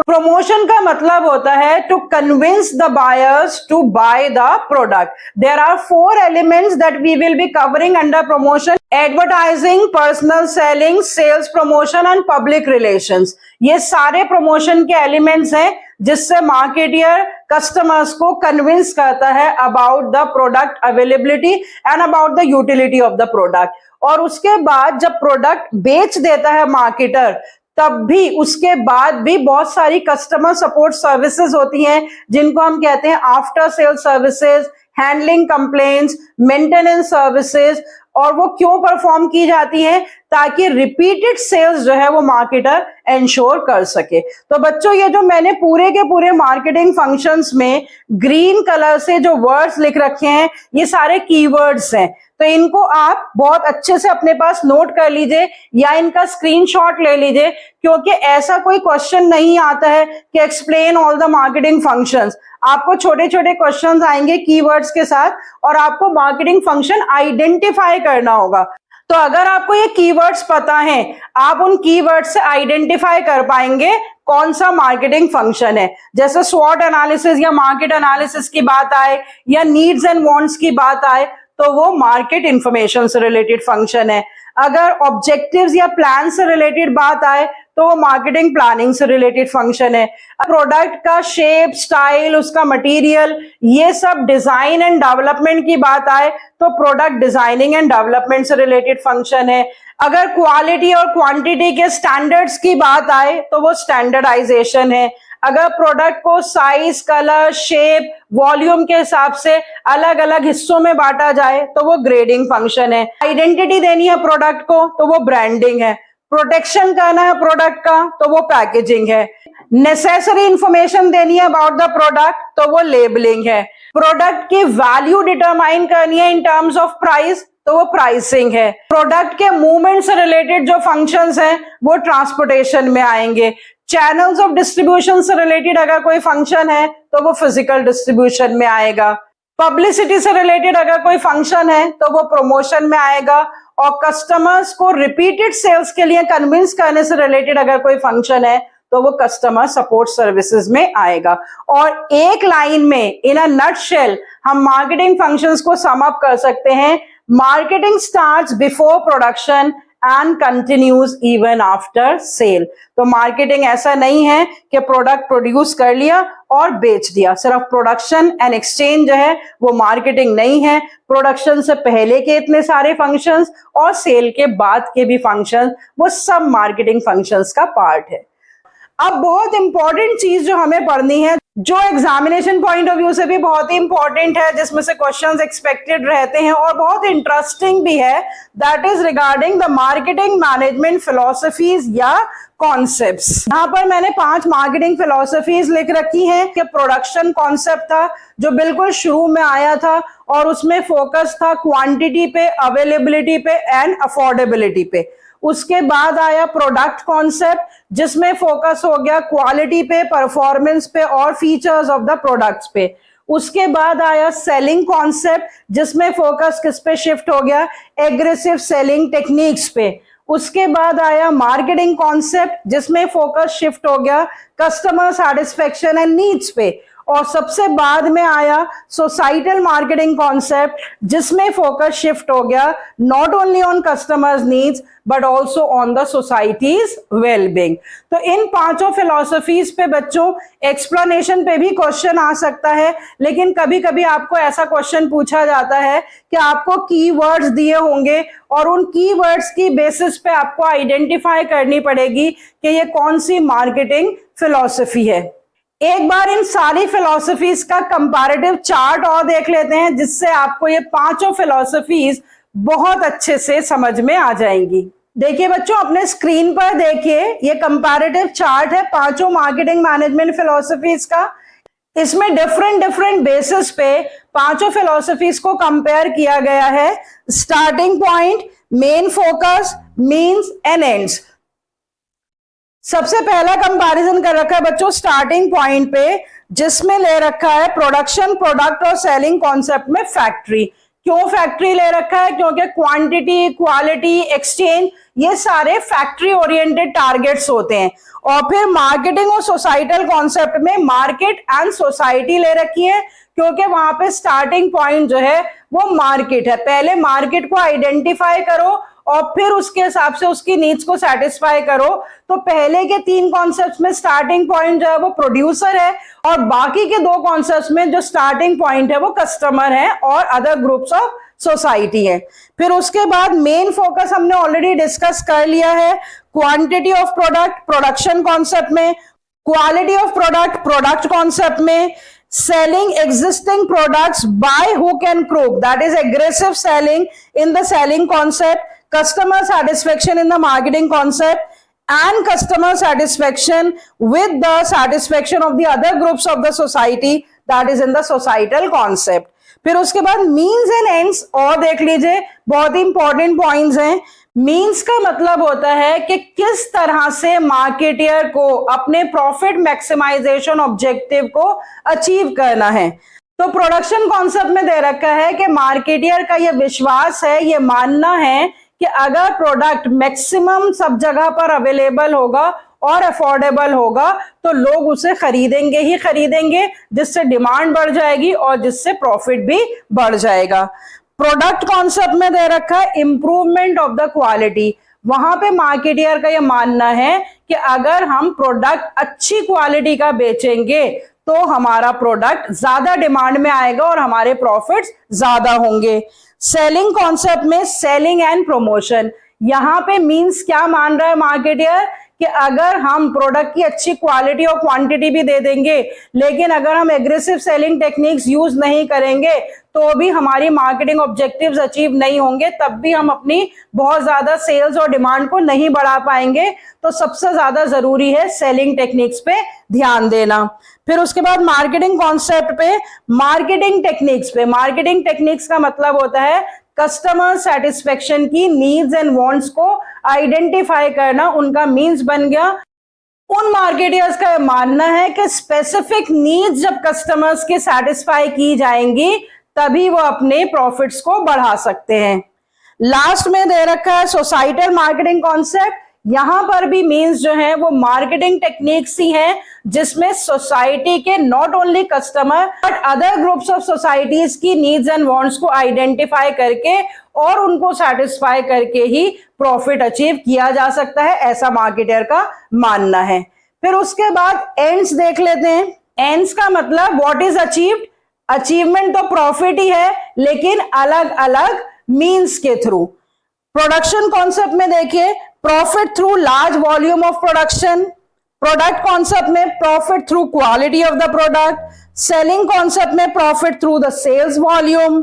Promotion का मतलब होता है to convince the buyers to buy the product. There are 4 elements that we will be covering under promotion: advertising, personal selling, sales promotion and public relations. ये सारे promotion के elements हैं जिससे marketer customers को convince करता है about the product availability and about the utility of the product. और उसके बाद जब प्रोडक्ट बेच देता है मार्केटर, तब भी उसके बाद भी बहुत सारी कस्टमर सपोर्ट सर्विसेज होती हैं जिनको हम कहते हैं after sale services, handling complaints, maintenance services. और वो क्यों परफॉर्म की जाती हैं? ताकि रिपीटेड सेल्स जो है वो मार्केटर एंश्योर कर सके। तो बच्चों, ये जो मैंने पूरे के पूरे मार्केटिंग फंक्शंस में ग्रीन कलर से जो वर्ड्स लिख रखे हैं, ये सारे कीवर्ड्स हैं। तो इनको आप बहुत अच्छे से अपने पास नोट कर लीजिए या इनका स्क्रीनशॉट ले लीजिए, क्योंकि ऐसा कोई क्वेश्चन नहीं आता है कि explain all the marketing functions. आपको छोटे छोटे क्वेश्चंस आएंगे कीवर्ड्स के साथ और आपको मार्केटिंग फंक्शन आइडेंटिफाई करना होगा। तो अगर आपको ये कीवर्ड्स पता है, आप उन कीवर्ड्स से आइडेंटिफाई कर पाएंगे कौन सा मार्केटिंग फंक्शन है। जैसे स्वॉट एनालिसिस या मार्केट एनालिसिस की बात आए या नीड्स एंड वांट्स की बात आए तो वो मार्केट इंफॉर्मेशन से रिलेटेड फंक्शन है। अगर ऑब्जेक्टिव्स या प्लान से रिलेटेड बात आए तो वो मार्केटिंग प्लानिंग से रिलेटेड फंक्शन है। प्रोडक्ट का शेप, स्टाइल, उसका मटेरियल, ये सब डिजाइन एंड डेवलपमेंट की बात आए तो प्रोडक्ट डिजाइनिंग एंड डेवलपमेंट से रिलेटेड फंक्शन है। अगर क्वालिटी और क्वांटिटी के स्टैंडर्ड्स की बात आए तो वो स्टैंडर्डाइजेशन है। अगर प्रोडक्ट को साइज, कलर, शेप, वॉल्यूम के हिसाब से अलग अलग हिस्सों में बांटा जाए तो वो ग्रेडिंग फंक्शन है। आइडेंटिटी देनी है प्रोडक्ट को तो वो ब्रांडिंग है। प्रोटेक्शन करना है प्रोडक्ट का तो वो पैकेजिंग है। नेसेसरी इंफॉर्मेशन देनी है अबाउट द प्रोडक्ट तो वो लेबलिंग है। प्रोडक्ट की वैल्यू डिटरमाइन करनी है इन टर्म्स ऑफ प्राइस तो वो प्राइसिंग है। प्रोडक्ट के मूवमेंट से रिलेटेड जो फंक्शंस हैं वो ट्रांसपोर्टेशन में आएंगे। चैनल्स ऑफ डिस्ट्रीब्यूशन से रिलेटेड अगर कोई फंक्शन है तो वो फिजिकल डिस्ट्रीब्यूशन में आएगा। पब्लिसिटी से रिलेटेड अगर कोई फंक्शन है तो वो प्रमोशन में आएगा। और कस्टमर्स को रिपीटेड सेल्स के लिए कन्विंस करने से रिलेटेड अगर कोई फंक्शन है तो वो कस्टमर सपोर्ट सर्विसेज में आएगा। और एक लाइन में इन अ नटशेल हम मार्केटिंग फंक्शंस को सम अप कर सकते हैं। Marketing starts before production and continues even after sale. तो मार्केटिंग ऐसा नहीं है कि प्रोडक्ट प्रोड्यूस कर लिया और बेच दिया, सिर्फ प्रोडक्शन एंड एक्सचेंज जो है वो मार्केटिंग नहीं है। प्रोडक्शन से पहले के इतने सारे फंक्शंस और सेल के बाद के भी फंक्शंस, वो सब मार्केटिंग फंक्शंस का पार्ट है। अब बहुत इंपॉर्टेंट चीज जो हमें पढ़नी है, जो एग्जामिनेशन पॉइंट ऑफ व्यू से भी बहुत ही इंपॉर्टेंट है, जिसमें से क्वेश्चंस एक्सपेक्टेड रहते हैं और बहुत इंटरेस्टिंग भी है, that is regarding the marketing management philosophies या कॉन्सेप्ट्स। यहाँ पर मैंने 5 मार्केटिंग फिलॉसफीज लिख रखी हैं कि प्रोडक्शन कॉन्सेप्ट था जो बिल्कुल शुरू में आया था और उसमें फोकस था क्वांटिटी पे, अवेलेबिलिटी पे एंड अफोर्डेबिलिटी पे। उसके बाद आया प्रोडक्ट कॉन्सेप्ट जिसमें फोकस हो गया क्वालिटी पे, परफॉर्मेंस पे और फीचर्स ऑफ द प्रोडक्ट्स पे। उसके बाद आया सेलिंग कॉन्सेप्ट जिसमें फोकस किस पे शिफ्ट हो गया, एग्रेसिव सेलिंग टेक्निक्स पे। उसके बाद आया मार्केटिंग कॉन्सेप्ट जिसमें फोकस शिफ्ट हो गया कस्टमर सैटिस्फैक्शन एंड नीड्स पे। और सबसे बाद में आया सोसाइटल मार्केटिंग कॉन्सेप्ट जिसमें फोकस शिफ्ट हो गया not only on customers needs but also on the societies wellbeing. तो इन 5 फिलॉसफीज पे बच्चों एक्सप्लेनेशन पे भी क्वेश्चन आ सकता है, लेकिन कभी कभी आपको ऐसा क्वेश्चन पूछा जाता है कि आपको कीवर्ड्स दिए होंगे और उन कीवर्ड्स की बेसिस पे आपको आइडेंटिफाई करनी पड़ेगी कि ये कौन सी मार्केटिंग फिलॉसफी है। एक बार इन सारी फिलॉसफीज का कंपैरेटिव चार्ट और देख लेते हैं जिससे आपको ये 5 फिलॉसफीज बहुत अच्छे से समझ में आ जाएंगी। देखिए बच्चों, अपने स्क्रीन पर देखिए, ये कंपैरेटिव चार्ट है 5 मार्केटिंग मैनेजमेंट फिलॉसफीज का। इसमें डिफरेंट बेसिस पे 5 फिलॉसफीज को कंपेयर किया गया है। Starting point, main focus, means and ends. सबसे पहला कंपैरिजन कर रखा है बच्चों स्टार्टिंग पॉइंट पे, जिसमें ले रखा है प्रोडक्शन, प्रोडक्ट और सेलिंग कॉन्सेप्ट में फैक्ट्री। क्यों फैक्ट्री ले रखा है? क्योंकि क्वांटिटी, क्वालिटी, एक्सचेंज ये सारे फैक्ट्री ओरिएंटेड टारगेट्स होते हैं। और फिर मार्केटिंग और सोसाइटल कॉन्सेप्ट में मार्केट एंड सोसाइटी ले रखी है, क्योंकि वहां पे स्टार्टिंग पॉइंट जो है वो मार्केट है। पहले मार्केट को आइडेंटिफाई करो और फिर उसके हिसाब से उसकी नीड्स को सेटिस्फाई करो। तो पहले के 3 कॉन्सेप्ट्स में स्टार्टिंग पॉइंट जो है वो प्रोड्यूसर है और बाकी के 2 कॉन्सेप्ट्स में जो स्टार्टिंग पॉइंट है वो कस्टमर है और अदर ग्रुप्स ऑफ सोसाइटी है। फिर उसके बाद मेन फोकस हमने ऑलरेडी डिस्कस कर लिया है, quantity of product production concept में, quality of product product concept में, selling existing products by hook and crook, that is aggressive selling in the selling concept, customer satisfaction in the marketing concept, and customer satisfaction with the satisfaction of the other groups of the society, that is in the societal concept. फिर उसके बाद means and ends और देख लीजिए, बहुत ही important points हैं। Means का मतलब होता है कि किस तरह से मार्केटियर को अपने प्रॉफिट मैक्सिमाइजेशन ऑब्जेक्टिव को अचीव करना है। तो प्रोडक्शन कॉन्सेप्ट में दे रखा है कि मार्केटियर का यह विश्वास है, यह मानना है कि अगर प्रोडक्ट मैक्सिमम सब जगह पर अवेलेबल होगा और अफोर्डेबल होगा तो लोग उसे खरीदेंगे ही खरीदेंगे, जिससे डिमांड बढ़ जाएगी और जिससे प्रॉफिट भी बढ़ जाएगा। प्रोडक्ट कॉन्सेप्ट में दे रखा है इंप्रूवमेंट ऑफ द क्वालिटी। वहां पे मार्केटियर का यह मानना है कि अगर हम प्रोडक्ट अच्छी क्वालिटी का बेचेंगे तो हमारा प्रोडक्ट ज्यादा डिमांड में आएगा और हमारे प्रॉफिट्स ज्यादा होंगे। सेलिंग कॉन्सेप्ट में सेलिंग एंड प्रमोशन, यहां पे मींस क्या मान रहा है मार्केटियर कि अगर हम प्रोडक्ट की अच्छी क्वालिटी और क्वांटिटी भी दे देंगे, लेकिन अगर हम एग्रेसिव सेलिंग टेक्निक्स यूज नहीं करेंगे तो भी हमारी मार्केटिंग ऑब्जेक्टिव्स अचीव नहीं होंगे, तब भी हम अपनी बहुत ज्यादा सेल्स और डिमांड को नहीं बढ़ा पाएंगे। तो सबसे ज्यादा जरूरी है सेलिंग टेक्निक्स पे ध्यान देना। फिर उसके बाद मार्केटिंग कॉन्सेप्ट पे, मार्केटिंग टेक्निक्स पे। मार्केटिंग टेक्निक्स का मतलब होता है कस्टमर सेटिस्फेक्शन की नीड्स एंड वांट्स को आइडेंटिफाई करना, उनका मीन्स बन गया। उन मार्केटियर्स का मानना है कि स्पेसिफिक नीड्स जब कस्टमर्स के सेटिस्फाई की जाएंगी तभी वो अपने प्रॉफिट्स को बढ़ा सकते हैं। लास्ट में दे रखा है सोसाइटल मार्केटिंग कॉन्सेप्ट। यहां पर भी मीन्स जो है वो मार्केटिंग टेक्निक्स ही हैं जिसमें सोसाइटी के not only customer but other groups of societies की नीड्स एंड वांट्स को आइडेंटिफाई करके और उनको सेटिस्फाई करके ही प्रॉफिट अचीव किया जा सकता है, ऐसा मार्केटर का मानना है। फिर उसके बाद एंड्स देख लेते हैं। एंड्स का मतलब व्हाट इज अचीव्ड। अचीवमेंट तो प्रॉफिट ही है लेकिन अलग अलग मीन्स के थ्रू। प्रोडक्शन कॉन्सेप्ट में देखिए profit through large volume of production. Product concept में profit through quality of the product. Selling concept में profit through the sales volume.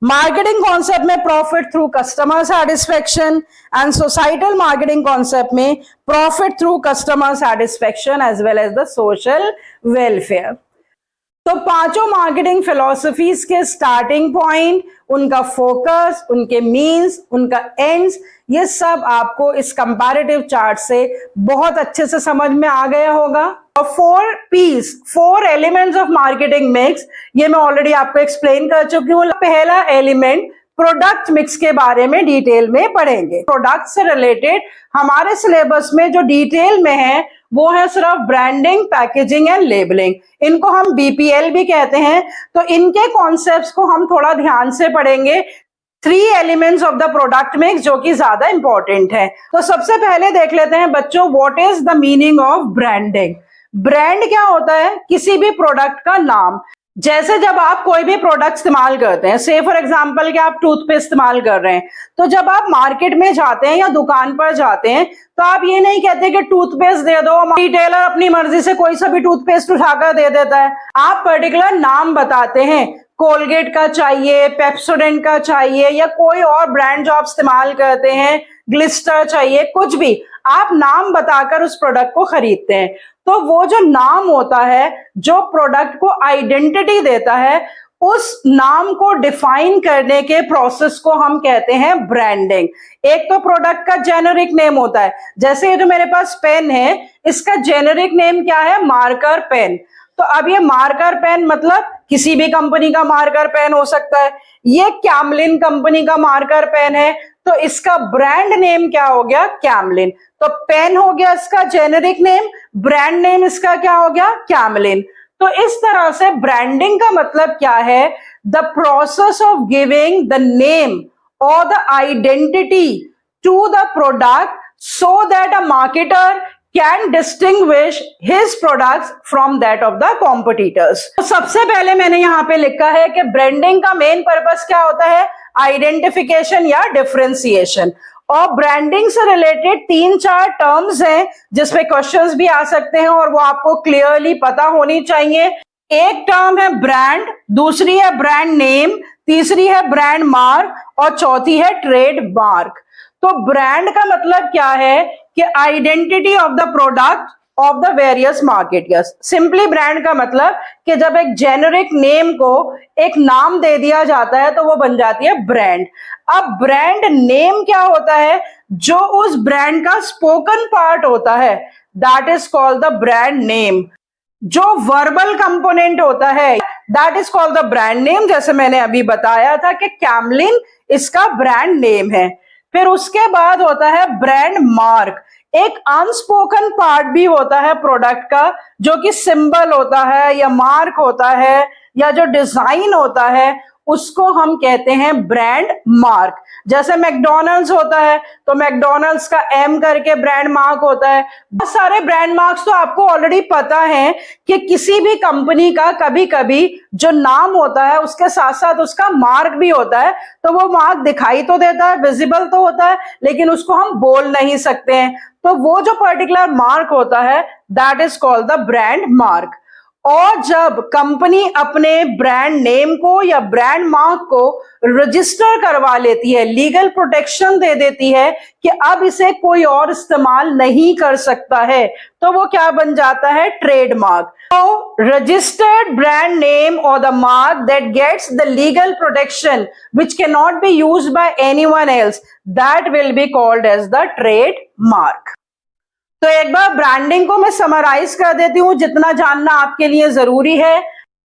Marketing concept में profit through customer satisfaction and societal marketing concept में profit through customer satisfaction as well as the social welfare. तो पांचों marketing philosophies के starting point, उनका focus, उनके means, उनका ends, ये सब आपको इस कंपैरेटिव चार्ट से बहुत अच्छे से समझ में आ गया होगा। और 4 P's, 4 elements of marketing mix, ये मैं ऑलरेडी आपको एक्सप्लेन कर चुकी हूँ। पहला एलिमेंट प्रोडक्ट मिक्स के बारे में डिटेल में पढ़ेंगे। प्रोडक्ट से रिलेटेड हमारे सिलेबस में जो डिटेल में है वो है सिर्फ ब्रांडिंग, पैकेजिंग एंड लेबलिंग। इनको हम BPL भी कहते हैं। तो इनके कॉन्सेप्ट्स को हम थोड़ा ध्यान से पढ़ेंगे। 3 elements of the product mix जो कि ज्यादा इंपॉर्टेंट है। तो सबसे पहले देख लेते हैं बच्चों, what is the meaning of branding. Brand क्या होता है? किसी भी प्रोडक्ट का नाम। जैसे जब आप कोई भी प्रोडक्ट इस्तेमाल करते हैं, से फॉर एग्जांपल कि आप टूथपेस्ट इस्तेमाल कर रहे हैं, तो जब आप मार्केट में जाते हैं या दुकान पर जाते हैं तो आप ये नहीं कहते कि टूथपेस्ट दे दो, रिटेलर अपनी मर्जी से कोई सा भी टूथपेस्ट उठाकर दे देता है। आप पर्टिकुलर नाम बताते हैं, कोलगेट का चाहिए, पेप्सोडेंट का चाहिए, या कोई और ब्रांड जो आप इस्तेमाल करते हैं, ग्लिस्टर चाहिए, कुछ भी आप नाम बताकर उस प्रोडक्ट को खरीदते हैं। तो वो जो नाम होता है जो प्रोडक्ट को आइडेंटिटी देता है, उस नाम को डिफाइन करने के प्रोसेस को हम कहते हैं ब्रांडिंग। एक तो प्रोडक्ट का जेनेरिक नेम होता है, जैसे ये जो मेरे पास पेन है, इसका जेनेरिक नेम क्या है? Marker pen. तो अब ये मार्कर पेन मतलब किसी भी कंपनी का मार्कर पेन हो सकता है। ये कैमलिन कंपनी का मार्कर पेन है, तो इसका ब्रांड नेम क्या हो गया? कैमलिन। तो पेन हो गया इसका जेनेरिक नेम, ब्रांड नेम इसका क्या हो गया? कैमलिन। तो इस तरह से ब्रांडिंग का मतलब क्या है? The process of giving the name और the identity to the product so that a marketer can distinguish his products from that of the competitors. तो सबसे पहले मैंने यहाँ पे लिखा है कि ब्रांडिंग का मेन पर्पस क्या होता है? आइडेंटिफिकेशन या डिफरेंशिएशन। और ब्रांडिंग से रिलेटेड 3-4 टर्म्स हैं जिसपे क्वेश्चंस भी आ सकते हैं और वो आपको क्लियरली पता होनी चाहिए। एक टर्म है ब्रांड, दूसरी है ब्रांड नेम, तीसरी है ब्रांड मार्क और चौथी है ट्रेड मार्क। तो ब्रांड का मतलब क्या है कि identity of the product of the various marketeers. Simply brand का मतलब कि जब एक जेनेरिक नेम को एक नाम दे दिया जाता है तो वो बन जाती है ब्रांड। अब ब्रांड नेम क्या होता है? जो उस ब्रांड का स्पोकन पार्ट होता है, that is called the brand name. जो वर्बल कंपोनेंट होता है, that is called the brand name. जैसे मैंने अभी बताया था कि कैमलिन इसका ब्रांड नेम है। फिर उसके बाद होता है ब्रांड मार्क। एक अनस्पोकन पार्ट भी होता है प्रोडक्ट का, जो कि सिंबल होता है या मार्क होता है या जो डिजाइन होता है, उसको हम कहते हैं ब्रांड मार्क। जैसे मैकडॉनल्ड्स होता है तो मैकडॉनल्ड्स का एम करके ब्रांड मार्क होता है। बहुत सारे ब्रांड मार्क्स तो आपको ऑलरेडी पता है कि किसी भी कंपनी का कभी कभी जो नाम होता है उसके साथ साथ उसका मार्क भी होता है। तो वो मार्क दिखाई तो देता है, विजिबल तो होता है, लेकिन उसको हम बोल नहीं सकते हैं। तो वो जो पर्टिकुलर मार्क होता है, that is called the brand mark. और जब कंपनी अपने ब्रांड नेम को या ब्रांड मार्क को रजिस्टर करवा लेती है, लीगल प्रोटेक्शन दे देती है कि अब इसे कोई और इस्तेमाल नहीं कर सकता है, तो वो क्या बन जाता है? ट्रेडमार्क। तो रजिस्टर्ड ब्रांड नेम और the mark that gets the legal protection which can not be used by anyone else, that will be called as the trademark. तो एक बार ब्रांडिंग को मैं समराइज कर देती हूं, जितना जानना आपके लिए जरूरी है।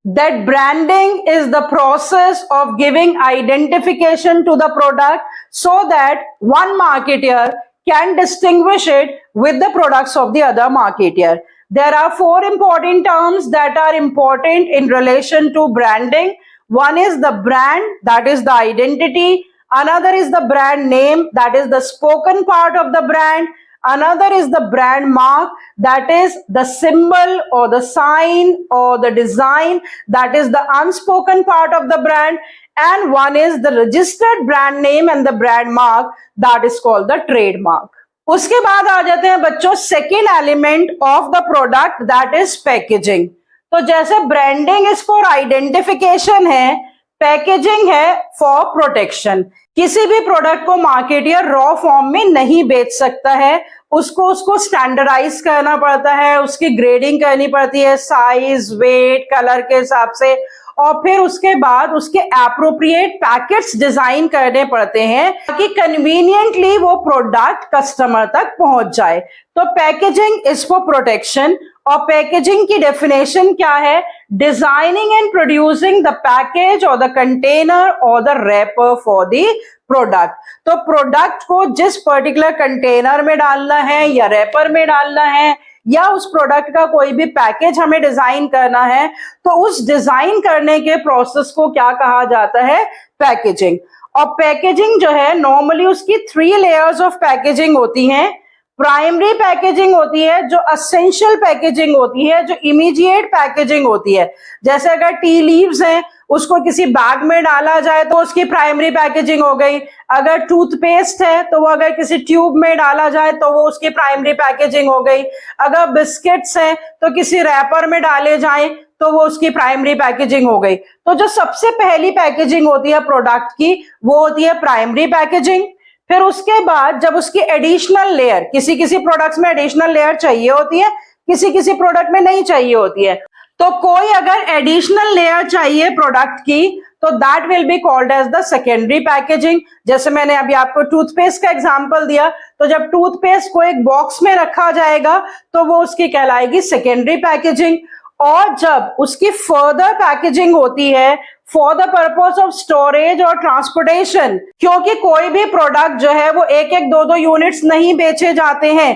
That branding is the process of giving identification to the product so that one marketeer can distinguish it with the products of the other marketeer. There are four important terms that are important in relation to branding. One is the brand, that is the identity. Another is the brand name, that is the spoken part of the brand. Another is the brand mark, that is the symbol or the sign or the design, that is the unspoken part of the brand. And one is the registered brand name and the brand mark, that is called the trademark. उसके बाद आ जाते हैं बच्चों second element of the product, that is packaging. तो जैसे branding is for identification है, packaging है for protection. किसी भी प्रोडक्ट को मार्केटियर रॉ फॉर्म में नहीं बेच सकता है, उसको स्टैंडर्डाइज करना पड़ता है, उसकी ग्रेडिंग करनी पड़ती है साइज, वेट, कलर के हिसाब से, और फिर उसके बाद उसके एप्रोप्रिएट पैकेट्स डिजाइन करने पड़ते हैं ताकि कन्वीनियंटली वो प्रोडक्ट कस्टमर तक पहुंच जाए। तो पैकेजिंग इज फॉर प्रोटेक्शन। और पैकेजिंग की डेफिनेशन क्या है? Designing and producing the package और द कंटेनर और the wrapper for the product. तो प्रोडक्ट को जिस पर्टिकुलर कंटेनर में डालना है या रैपर में डालना है या उस प्रोडक्ट का कोई भी पैकेज हमें डिजाइन करना है, तो उस डिजाइन करने के प्रोसेस को क्या कहा जाता है? पैकेजिंग। और पैकेजिंग जो है नॉर्मली उसकी 3 लेयर्स ऑफ पैकेजिंग होती हैं। प्राइमरी पैकेजिंग होती है, जो असेंशियल पैकेजिंग होती है, जो इमीडिएट पैकेजिंग होती है। जैसे अगर टी लीव्स हैं, उसको किसी बैग में डाला जाए तो उसकी प्राइमरी पैकेजिंग हो गई। अगर टूथपेस्ट है तो वो अगर किसी ट्यूब में डाला जाए तो वो उसकी प्राइमरी पैकेजिंग हो गई। अगर बिस्किट्स हैं तो किसी रैपर में डाले जाएं तो वो उसकी प्राइमरी पैकेजिंग हो गई। तो जो सबसे पहली पैकेजिंग होती है प्रोडक्ट की, वो होती है प्राइमरी पैकेजिंग। फिर उसके बाद जब उसकी एडिशनल लेयर, किसी किसी प्रोडक्ट्स में एडिशनल लेयर चाहिए होती है, किसी किसी प्रोडक्ट में नहीं चाहिए होती है, तो कोई अगर एडिशनल लेयर चाहिए प्रोडक्ट की तो that will be called as the secondary packaging. जैसे मैंने अभी आपको टूथपेस्ट का एग्जांपल दिया, तो जब टूथपेस्ट को एक बॉक्स में रखा जाएगा तो वो उसकी कहलाएगी सेकेंडरी पैकेजिंग। और जब उसकी फर्दर पैकेजिंग होती है for the purpose of storage और ट्रांसपोर्टेशन, क्योंकि कोई भी प्रोडक्ट जो है वो एक एक दो दो यूनिट्स नहीं बेचे जाते हैं।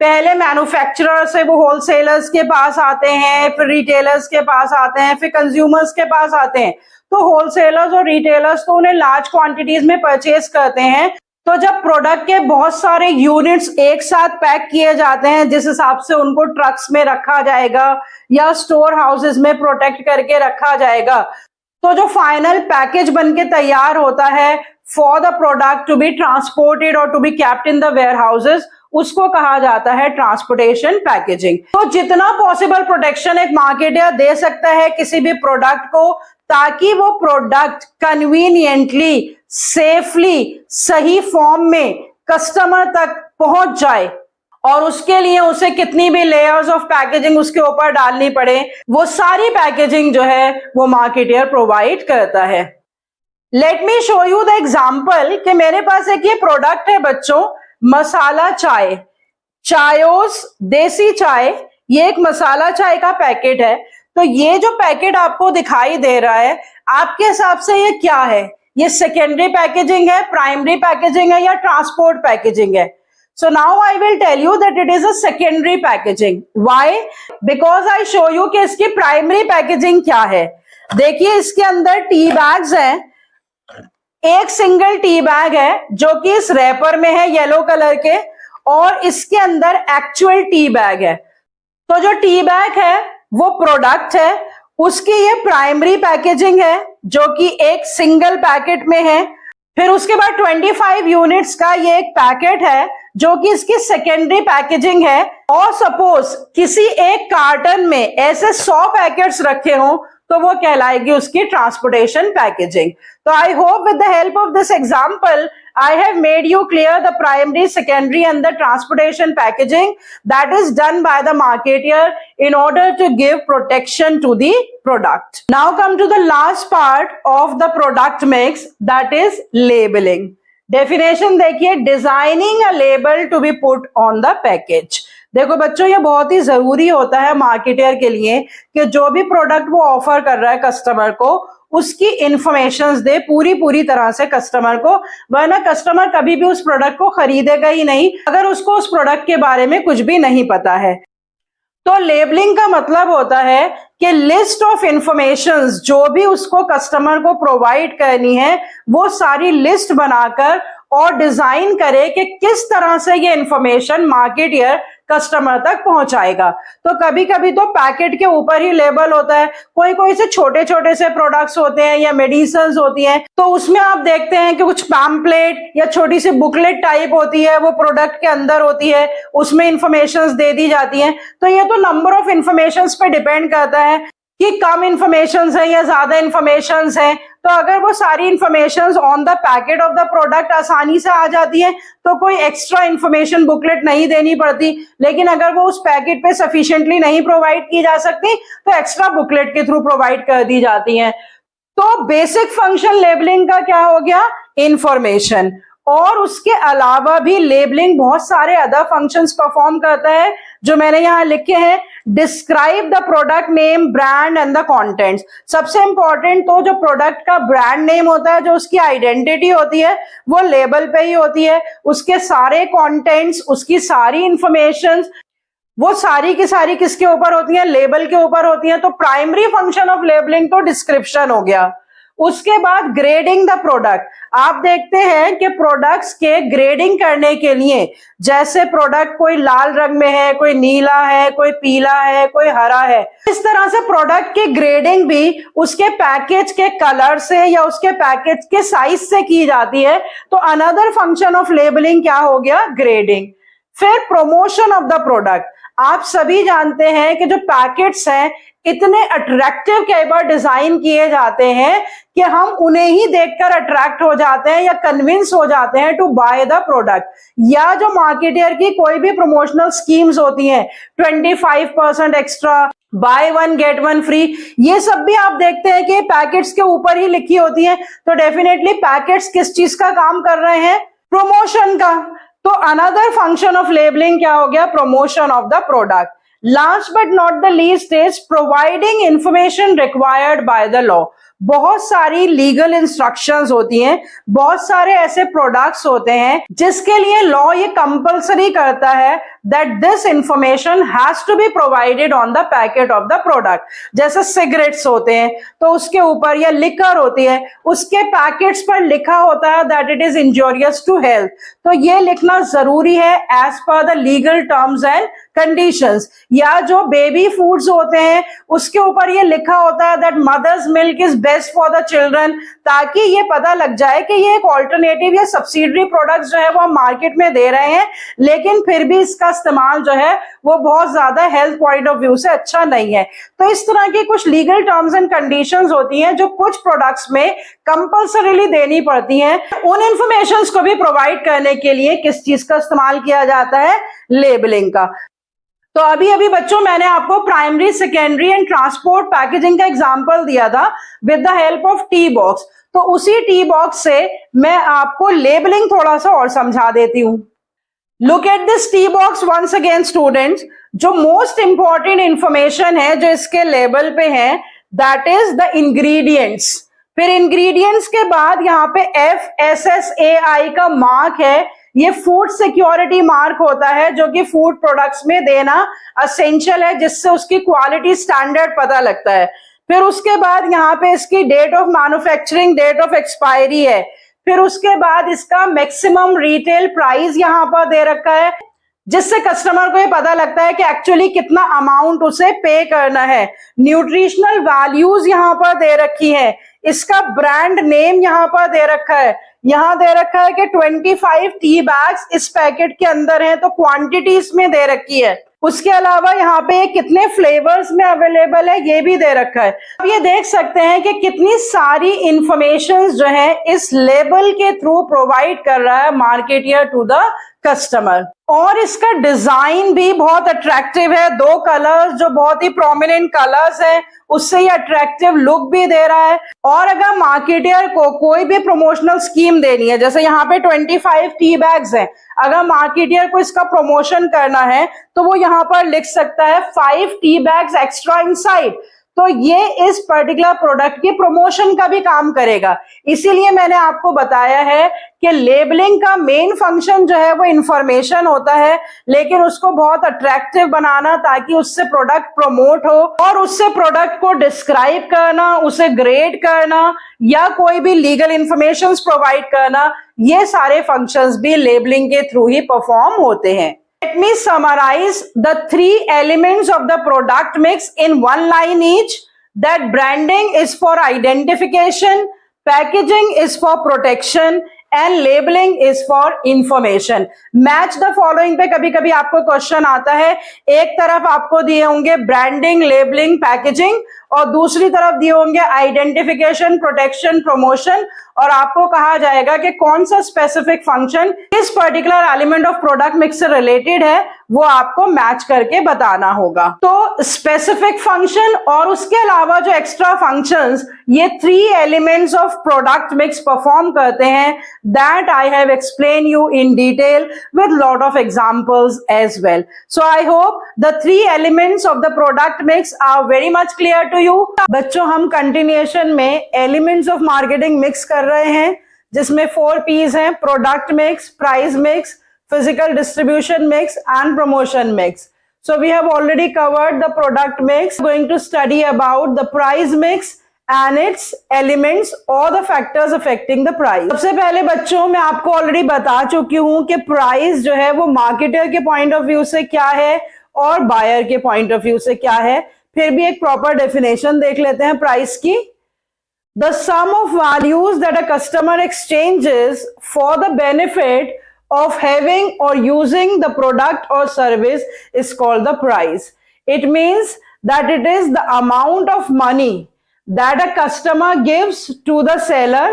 पहले मैन्युफैक्चरर से वो होलसेलर्स के पास आते हैं, फिर रिटेलर्स के पास आते हैं, फिर कंज्यूमर्स के पास आते हैं। तो होलसेलर्स और रिटेलर्स तो उन्हें लार्ज क्वांटिटीज में परचेज करते हैं। तो जब प्रोडक्ट के बहुत सारे यूनिट्स एक साथ पैक किए जाते हैं, जिस हिसाब से उनको ट्रक्स में रखा जाएगा या स्टोर हाउसेस में प्रोटेक्ट करके रखा जाएगा, तो जो फाइनल पैकेज बनके तैयार होता है for the product to be transported और to be kept in the warehouses, उसको कहा जाता है ट्रांसपोर्टेशन पैकेजिंग। तो जितना पॉसिबल प्रोटेक्शन एक मार्केटर दे सकता है किसी भी प्रोडक्ट को, ताकि वो प्रोडक्ट कन्वीनियंटली, सेफली, सही फॉर्म में कस्टमर तक पहुंच जाए और उसके लिए उसे कितनी भी लेयर्स ऑफ पैकेजिंग उसके ऊपर डालनी पड़े, वो सारी पैकेजिंग जो है वो मार्केटियर प्रोवाइड करता है। Let me show you the example कि मेरे पास एक ये प्रोडक्ट है बच्चों, मसाला चाय, चायोस देसी चाय। ये एक मसाला चाय का पैकेट है। तो ये जो पैकेट आपको दिखाई दे रहा है, आपके हिसाब से ये क्या है? ये सेकेंडरी पैकेजिंग है, प्राइमरी पैकेजिंग है या ट्रांसपोर्ट पैकेजिंग है? So now I will tell you that it is a secondary packaging. Why? Because I show you कि इसकी प्राइमरी पैकेजिंग क्या है। देखिए इसके अंदर टी बैग्स हैं, एक सिंगल टी बैग है जो कि इस रैपर में है येलो कलर के, और इसके अंदर एक्चुअल टी बैग है। तो जो टी बैग है वो प्रोडक्ट है, उसकी ये प्राइमरी पैकेजिंग है जो कि एक सिंगल पैकेट में है। फिर उसके बाद 25 यूनिट्स का ये एक पैकेट है जो कि इसकी सेकेंडरी पैकेजिंग है। और सपोज किसी एक कार्टन में ऐसे 100 पैकेट्स रखे हों तो वो कहलाएगी उसकी ट्रांसपोर्टेशन पैकेजिंग। तो I hope with the help of this example I have made you clear the primary, secondary and the transportation packaging that is done by the marketeer in order to give protection to the product. Now come to the last part of the product mix, that is labeling. Definition देखिए, designing a label to be put on the package. देखो बच्चों, ये बहुत ही जरूरी होता है marketeer के लिए कि जो भी प्रोडक्ट वो ऑफर कर रहा है कस्टमर को, उसकी इंफॉर्मेशंस दे पूरी तरह से कस्टमर को, वरना कस्टमर कभी भी उस प्रोडक्ट को खरीदेगा ही नहीं अगर उसको उस प्रोडक्ट के बारे में कुछ भी नहीं पता है। तो लेबलिंग का मतलब होता है कि लिस्ट ऑफ इंफॉर्मेशंस जो भी उसको कस्टमर को प्रोवाइड करनी है वो सारी लिस्ट बनाकर और डिजाइन करे कि किस तरह से ये इंफॉर्मेशन मार्केटियर कस्टमर तक पहुंचाएगा। तो कभी कभी तो पैकेट के ऊपर ही लेबल होता है, कोई से छोटे छोटे से प्रोडक्ट्स होते हैं या मेडिसिन होती हैं, तो उसमें आप देखते हैं कि कुछ पैम्पलेट या छोटी सी बुकलेट टाइप होती है, वो प्रोडक्ट के अंदर होती है, उसमें इंफॉर्मेशन दे दी जाती हैं। तो ये तो नंबर ऑफ इंफॉर्मेशन पे डिपेंड करता है कि कम इंफॉर्मेशन है या ज्यादा इंफॉर्मेशन है। तो अगर वो सारी information on the packet of the product आसानी से आ जाती है तो कोई एक्स्ट्रा इंफॉर्मेशन बुकलेट नहीं देनी पड़ती, लेकिन अगर वो उस पैकेट पे सफिशिएंटली नहीं प्रोवाइड की जा सकती तो एक्स्ट्रा बुकलेट के थ्रू प्रोवाइड कर दी जाती है। तो बेसिक फंक्शन लेबलिंग का क्या हो गया? इंफॉर्मेशन। और उसके अलावा भी लेबलिंग बहुत सारे अदर फंक्शंस परफॉर्म करता है जो मैंने यहां लिखे हैं। Describe the product name, brand and the contents. सबसे इंपॉर्टेंट तो जो प्रोडक्ट का ब्रांड नेम होता है, जो उसकी आइडेंटिटी होती है, वो लेबल पे ही होती है। उसके सारे कंटेंट्स, उसकी सारी इंफॉर्मेशन, वो सारी की सारी किसके ऊपर होती है? लेबल के ऊपर होती है। तो प्राइमरी फंक्शन ऑफ लेबलिंग तो डिस्क्रिप्शन हो गया। उसके बाद ग्रेडिंग द प्रोडक्ट। आप देखते हैं कि प्रोडक्ट्स के ग्रेडिंग करने के लिए, जैसे प्रोडक्ट कोई लाल रंग में है, कोई नीला है, कोई पीला है, कोई हरा है, इस तरह से प्रोडक्ट की ग्रेडिंग भी उसके पैकेज के कलर से या उसके पैकेज के साइज से की जाती है। तो अनदर फंक्शन ऑफ लेबलिंग क्या हो गया? ग्रेडिंग। फिर प्रमोशन ऑफ द प्रोडक्ट। आप सभी जानते हैं कि जो पैकेट्स हैं इतने अट्रैक्टिव कई बार डिजाइन किए जाते हैं कि हम उन्हें ही देखकर अट्रैक्ट हो जाते हैं या कन्विंस हो जाते हैं टू बाय द प्रोडक्ट। या जो मार्केटियर की कोई भी प्रमोशनल स्कीम्स होती हैं, 25% extra, bye one get one free, ये सब भी आप देखते हैं कि पैकेट्स के ऊपर ही लिखी होती है। तो डेफिनेटली पैकेट्स किस चीज का काम कर रहे हैं? प्रमोशन का। तो अनदर फंक्शन ऑफ लेबलिंग क्या हो गया? Promotion of the product. Last but not the least is providing information required by the law. बहुत सारी लीगल इंस्ट्रक्शंस होती हैं, बहुत सारे ऐसे प्रोडक्ट्स होते हैं जिसके लिए लॉ ये कंपलसरी करता है that this information has to be provided on the packet of the product. जैसे सिगरेट्स होते हैं तो उसके ऊपर, या लिकर होती है उसके पैकेट्स पर लिखा होता है that it is injurious to health. तो ये लिखना जरूरी है as per the legal terms and conditions. या जो बेबी फूड्स होते हैं उसके ऊपर ये लिखा होता है that mother's milk is best for the children, ताकि ये पता लग जाए कि ये एक ऑल्टरनेटिव या सब्सिडरी प्रोडक्ट्स जो है वो हम मार्केट में दे रहे हैं, लेकिन फिर भी इसका इस्तेमाल जो है वो बहुत ज्यादा हेल्थ पॉइंट ऑफ व्यू से अच्छा नहीं है। तो इस तरह की कुछ लीगल टर्म्स एंड कंडीशंस होती हैं जो कुछ प्रोडक्ट्स में कंपल्सरीली देनी पड़ती हैं। उन इंफॉर्मेशंस को भी प्रोवाइड करने के लिए किस चीज का इस्तेमाल किया जाता है? लेबलिंग का। तो अभी अभी बच्चों मैंने आपको primary, secondary and transport packaging का एग्जांपल दिया था with the help of T box. तो उसी टी बॉक्स से मैं आपको लेबलिंग थोड़ा सा और समझा देती हूं। Look at this T box once again students. जो मोस्ट इंपॉर्टेंट इंफॉर्मेशन है जो इसके लेबल पे है, दैट इज द इंग्रेडिएंट्स। फिर इंग्रेडिएंट्स के बाद यहाँ पे FSSAI का मार्क है। ये फूड सिक्योरिटी मार्क होता है जो कि फूड प्रोडक्ट्स में देना असेंशियल है, जिससे उसकी क्वालिटी स्टैंडर्ड पता लगता है। फिर उसके बाद यहाँ पे इसकी date of manufacturing, date of expiry है। फिर उसके बाद इसका मैक्सिमम रिटेल प्राइस यहाँ पर दे रखा है, जिससे कस्टमर को ये पता लगता है कि एक्चुअली कितना अमाउंट उसे पे करना है। न्यूट्रिशनल वैल्यूज यहाँ पर दे रखी है। इसका ब्रांड नेम यहाँ पर दे रखा है। यहाँ दे रखा है कि 25 टी बैग्स इस पैकेट के अंदर हैं, तो क्वांटिटी इसमें दे रखी है। उसके अलावा यहाँ पे कितने फ्लेवर्स में अवेलेबल है ये भी दे रखा है। अब ये देख सकते हैं कि कितनी सारी इंफॉर्मेशन जो है इस लेबल के थ्रू प्रोवाइड कर रहा है मार्केटियर टू द कस्टमर। और इसका डिजाइन भी बहुत अट्रैक्टिव है। दो कलर्स जो बहुत ही प्रोमिनेंट कलर्स हैं, उससे ये अट्रैक्टिव लुक भी दे रहा है। और अगर मार्केटियर को कोई भी प्रमोशनल स्कीम देनी है, जैसे यहाँ पे 25 टी बैग्स हैं, अगर मार्केटियर को इसका प्रमोशन करना है तो वो यहाँ पर लिख सकता है 5 टी बैग्स एक्स्ट्रा इनसाइड। तो ये इस पर्टिकुलर प्रोडक्ट की प्रमोशन का भी काम करेगा। इसीलिए मैंने आपको बताया है कि लेबलिंग का मेन फंक्शन जो है वो इंफॉर्मेशन होता है, लेकिन उसको बहुत अट्रैक्टिव बनाना ताकि उससे प्रोडक्ट प्रमोट हो, और उससे प्रोडक्ट को डिस्क्राइब करना, उसे ग्रेड करना या कोई भी लीगल इंफॉर्मेशन प्रोवाइड करना, ये सारे फंक्शंस भी लेबलिंग के थ्रू ही परफॉर्म होते हैं। Let me summarize the 3 elements of the product mix in one line each. That branding is for identification, packaging is for protection, and labeling is for information. Match the following पे कभी कभी आपको question आता है। एक तरफ आपको दिए होंगे ब्रांडिंग, लेबलिंग, पैकेजिंग, और दूसरी तरफ दिए होंगे आइडेंटिफिकेशन, प्रोटेक्शन, प्रमोशन, और आपको कहा जाएगा कि कौन सा स्पेसिफिक फंक्शन इस particular element of product mix से रिलेटेड है, वो आपको मैच करके बताना होगा। तो स्पेसिफिक फंक्शन और उसके अलावा जो एक्स्ट्रा फंक्शंस ये 3 elements of product mix perform करते हैं, that I have explain you in detail with lot of examples as well. So I hope the 3 elements of the product mix are very much clear to you. बच्चों, हम continuation में elements of marketing mix कर रहे हैं, जिसमें 4 P's हैं: product mix, price mix, physical distribution mix and promotion mix. So we have already covered the product mix. Going to study about the price mix and its elements or the factors affecting the price. सबसे पहले बच्चों, मैं आपको already बता चुकी हूं कि price जो है वो मार्केटर के पॉइंट ऑफ व्यू से क्या है और बायर के पॉइंट ऑफ व्यू से क्या है। फिर भी एक प्रॉपर डेफिनेशन देख लेते हैं प्राइस की। The sum of values that a customer exchanges for the benefit of having or using the product or service is called the price. It means that it is the amount of money that a customer gives to the seller,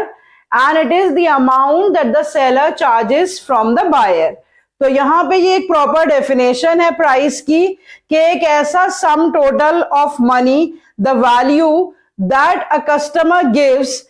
and it is the amount that the seller charges from the buyer. तो यहाँ पे ये एक proper definition है price की कि एक ऐसा sum total of money, the value that a customer gives.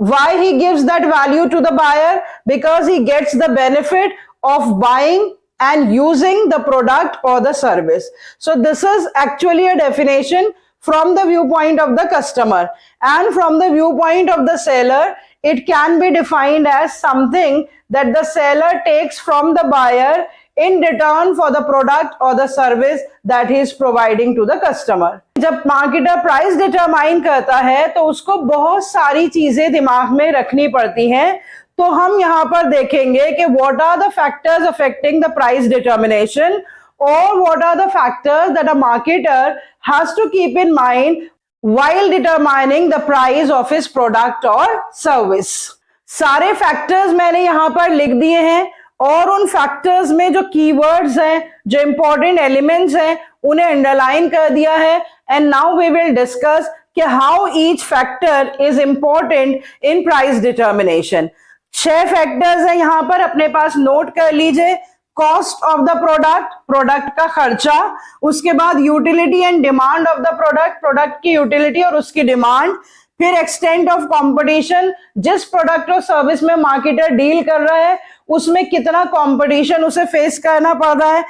Why he gives that value to the buyer? Because he gets the benefit of buying and using the product or the service. So this is actually a definition from the viewpoint of the customer, and from the viewpoint of the seller, it can be defined as something that the seller takes from the buyer in return for the product or the service that he is providing to the customer. जब marketer price determine करता है तो उसको बहुत सारी चीजें दिमाग में रखनी पड़ती हैं। तो हम यहाँ पर देखेंगे कि what are the factors affecting the price determination, or what are the factors that a marketer has to keep in mind while determining the price of his product or service. सारे फैक्टर्स मैंने यहाँ पर लिख दिए हैं, और उन factors में जो कीवर्ड्स हैं, जो इंपॉर्टेंट एलिमेंट्स हैं, उन्हें अंडरलाइन कर दिया है। And now we will discuss कि how each factor is important in price determination. 6 factors हैं यहाँ पर, अपने पास नोट कर लीजिए। Cost of the product, product का खर्चा, उसके बाद utility and demand of the product, product की यूटिलिटी और उसकी डिमांड, फिर एक्सटेंट ऑफ कंपटीशन, जिस प्रोडक्ट और सर्विस में मार्केटर डील कर रहा है उसमें कितना कंपटीशन उसे फेस करना पड़ रहा है,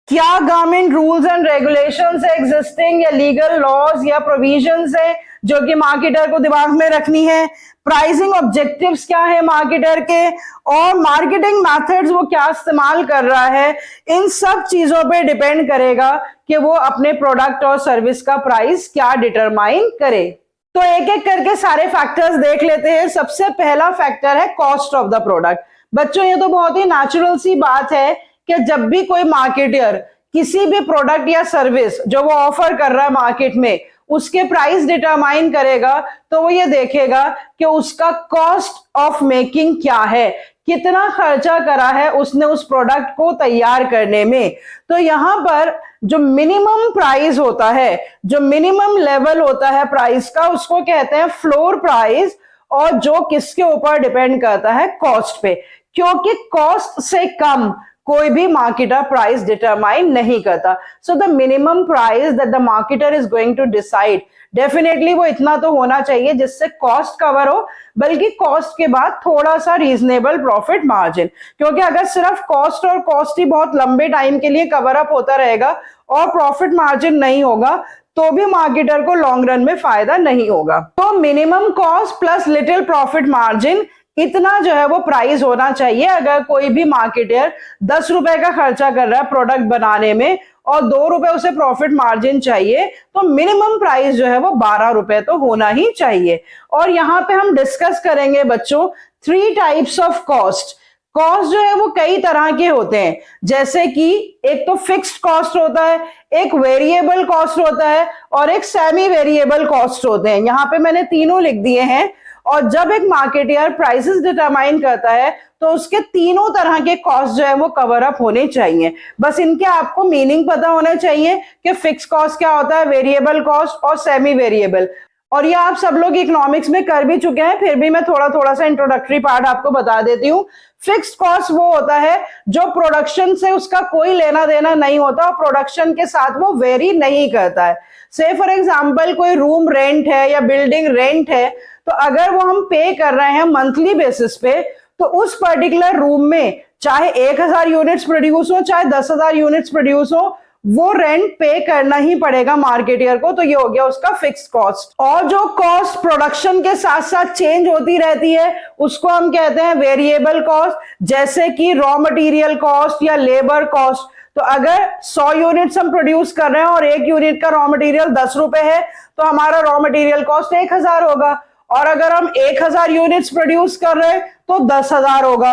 क्या गवर्नमेंट रूल्स एंड रेगुलेशंस है एग्जिस्टिंग या लीगल लॉज या प्रोविजंस है जो कि मार्केटर को दिमाग में रखनी है, प्राइसिंग ऑब्जेक्टिव्स क्या है मार्केटर के, और मार्केटिंग मेथड्स वो क्या इस्तेमाल कर रहा है। इन सब चीजों पे डिपेंड करेगा कि वो अपने प्रोडक्ट और सर्विस का प्राइस क्या डिटरमाइन करे। तो एक एक करके सारे फैक्टर्स देख लेते हैं। सबसे पहला फैक्टर है कॉस्ट ऑफ द प्रोडक्ट। बच्चों ये तो बहुत ही नेचुरल सी बात है कि जब भी कोई मार्केटर किसी भी प्रोडक्ट या सर्विस जो वो ऑफर कर रहा है मार्केट में उसके प्राइस डिटरमाइन करेगा तो वो ये देखेगा कि उसका कॉस्ट ऑफ मेकिंग क्या है, कितना खर्चा करा है उसने उस प्रोडक्ट को तैयार करने में। तो यहां पर जो मिनिमम प्राइस होता है, जो मिनिमम लेवल होता है प्राइस का, उसको कहते हैं फ्लोर प्राइस, और जो किसके ऊपर डिपेंड करता है, कॉस्ट पे, क्योंकि कॉस्ट से कम कोई भी मार्केटर प्राइस डिटरमाइन नहीं करता। So the minimum price that the marketer is going to decide, definitely वो इतना तो होना चाहिए जिससे कॉस्ट कवर हो, बल्कि कॉस्ट के बाद थोड़ा सा रीजनेबल प्रॉफिट मार्जिन, क्योंकि अगर सिर्फ कॉस्ट और कॉस्ट ही बहुत लंबे टाइम के लिए कवर अप होता रहेगा और प्रॉफिट मार्जिन नहीं होगा तो भी मार्केटर को लॉन्ग रन में फायदा नहीं होगा। तो minimum cost plus little profit margin, इतना जो है वो प्राइस होना चाहिए। अगर कोई भी मार्केटर 10 रुपए का खर्चा कर रहा है प्रोडक्ट बनाने में और 2 रुपए उसे प्रॉफिट मार्जिन चाहिए तो मिनिमम प्राइस जो है वो 12 रुपए तो होना ही चाहिए। और यहाँ पे हम डिस्कस करेंगे बच्चों 3 टाइप्स ऑफ कॉस्ट। कॉस्ट जो है वो कई तरह के होते हैं, जैसे कि एक तो फिक्स्ड कॉस्ट होता है, एक वेरिएबल कॉस्ट होता है और एक सेमी वेरिएबल कॉस्ट होते हैं। यहाँ पे मैंने तीनों लिख दिए हैं। और जब एक मार्केटर प्राइसेस डिटरमाइन करता है तो उसके तीनों तरह के कॉस्ट जो है वो कवर अप होने चाहिए। बस इनके आपको मीनिंग पता होना चाहिए कि फिक्स कॉस्ट क्या होता है, वेरिएबल कॉस्ट और सेमी वेरिएबल। और ये आप सब लोग इकोनॉमिक्स में कर भी चुके हैं, फिर भी मैं थोड़ा सा इंट्रोडक्टरी पार्ट आपको बता देती हूँ। फिक्स्ड कॉस्ट वो होता है जो प्रोडक्शन से उसका कोई लेना देना नहीं होता और प्रोडक्शन के साथ वो वेरी नहीं करता है। से फॉर एग्जांपल कोई रूम रेंट है या बिल्डिंग रेंट है, तो अगर वो हम पे कर रहे हैं मंथली बेसिस पे तो उस पर्टिकुलर रूम में चाहे 1000 यूनिट्स प्रोड्यूस हो चाहे 10,000 यूनिट्स प्रोड्यूस हो, वो रेंट पे करना ही पड़ेगा मार्केटियर को। तो ये हो गया उसका फिक्स्ड कॉस्ट। और जो कॉस्ट प्रोडक्शन के साथ साथ चेंज होती रहती है उसको हम कहते हैं वेरिएबल कॉस्ट, जैसे कि रॉ मटेरियल कॉस्ट या लेबर कॉस्ट। तो अगर 100 यूनिट्स हम प्रोड्यूस कर रहे हैं और 1 यूनिट का रॉ मटेरियल 10 रुपए है तो हमारा रॉ मटेरियल कॉस्ट 1000 होगा, और अगर हम 1000 यूनिट्स प्रोड्यूस कर रहे हैं तो 10,000 होगा।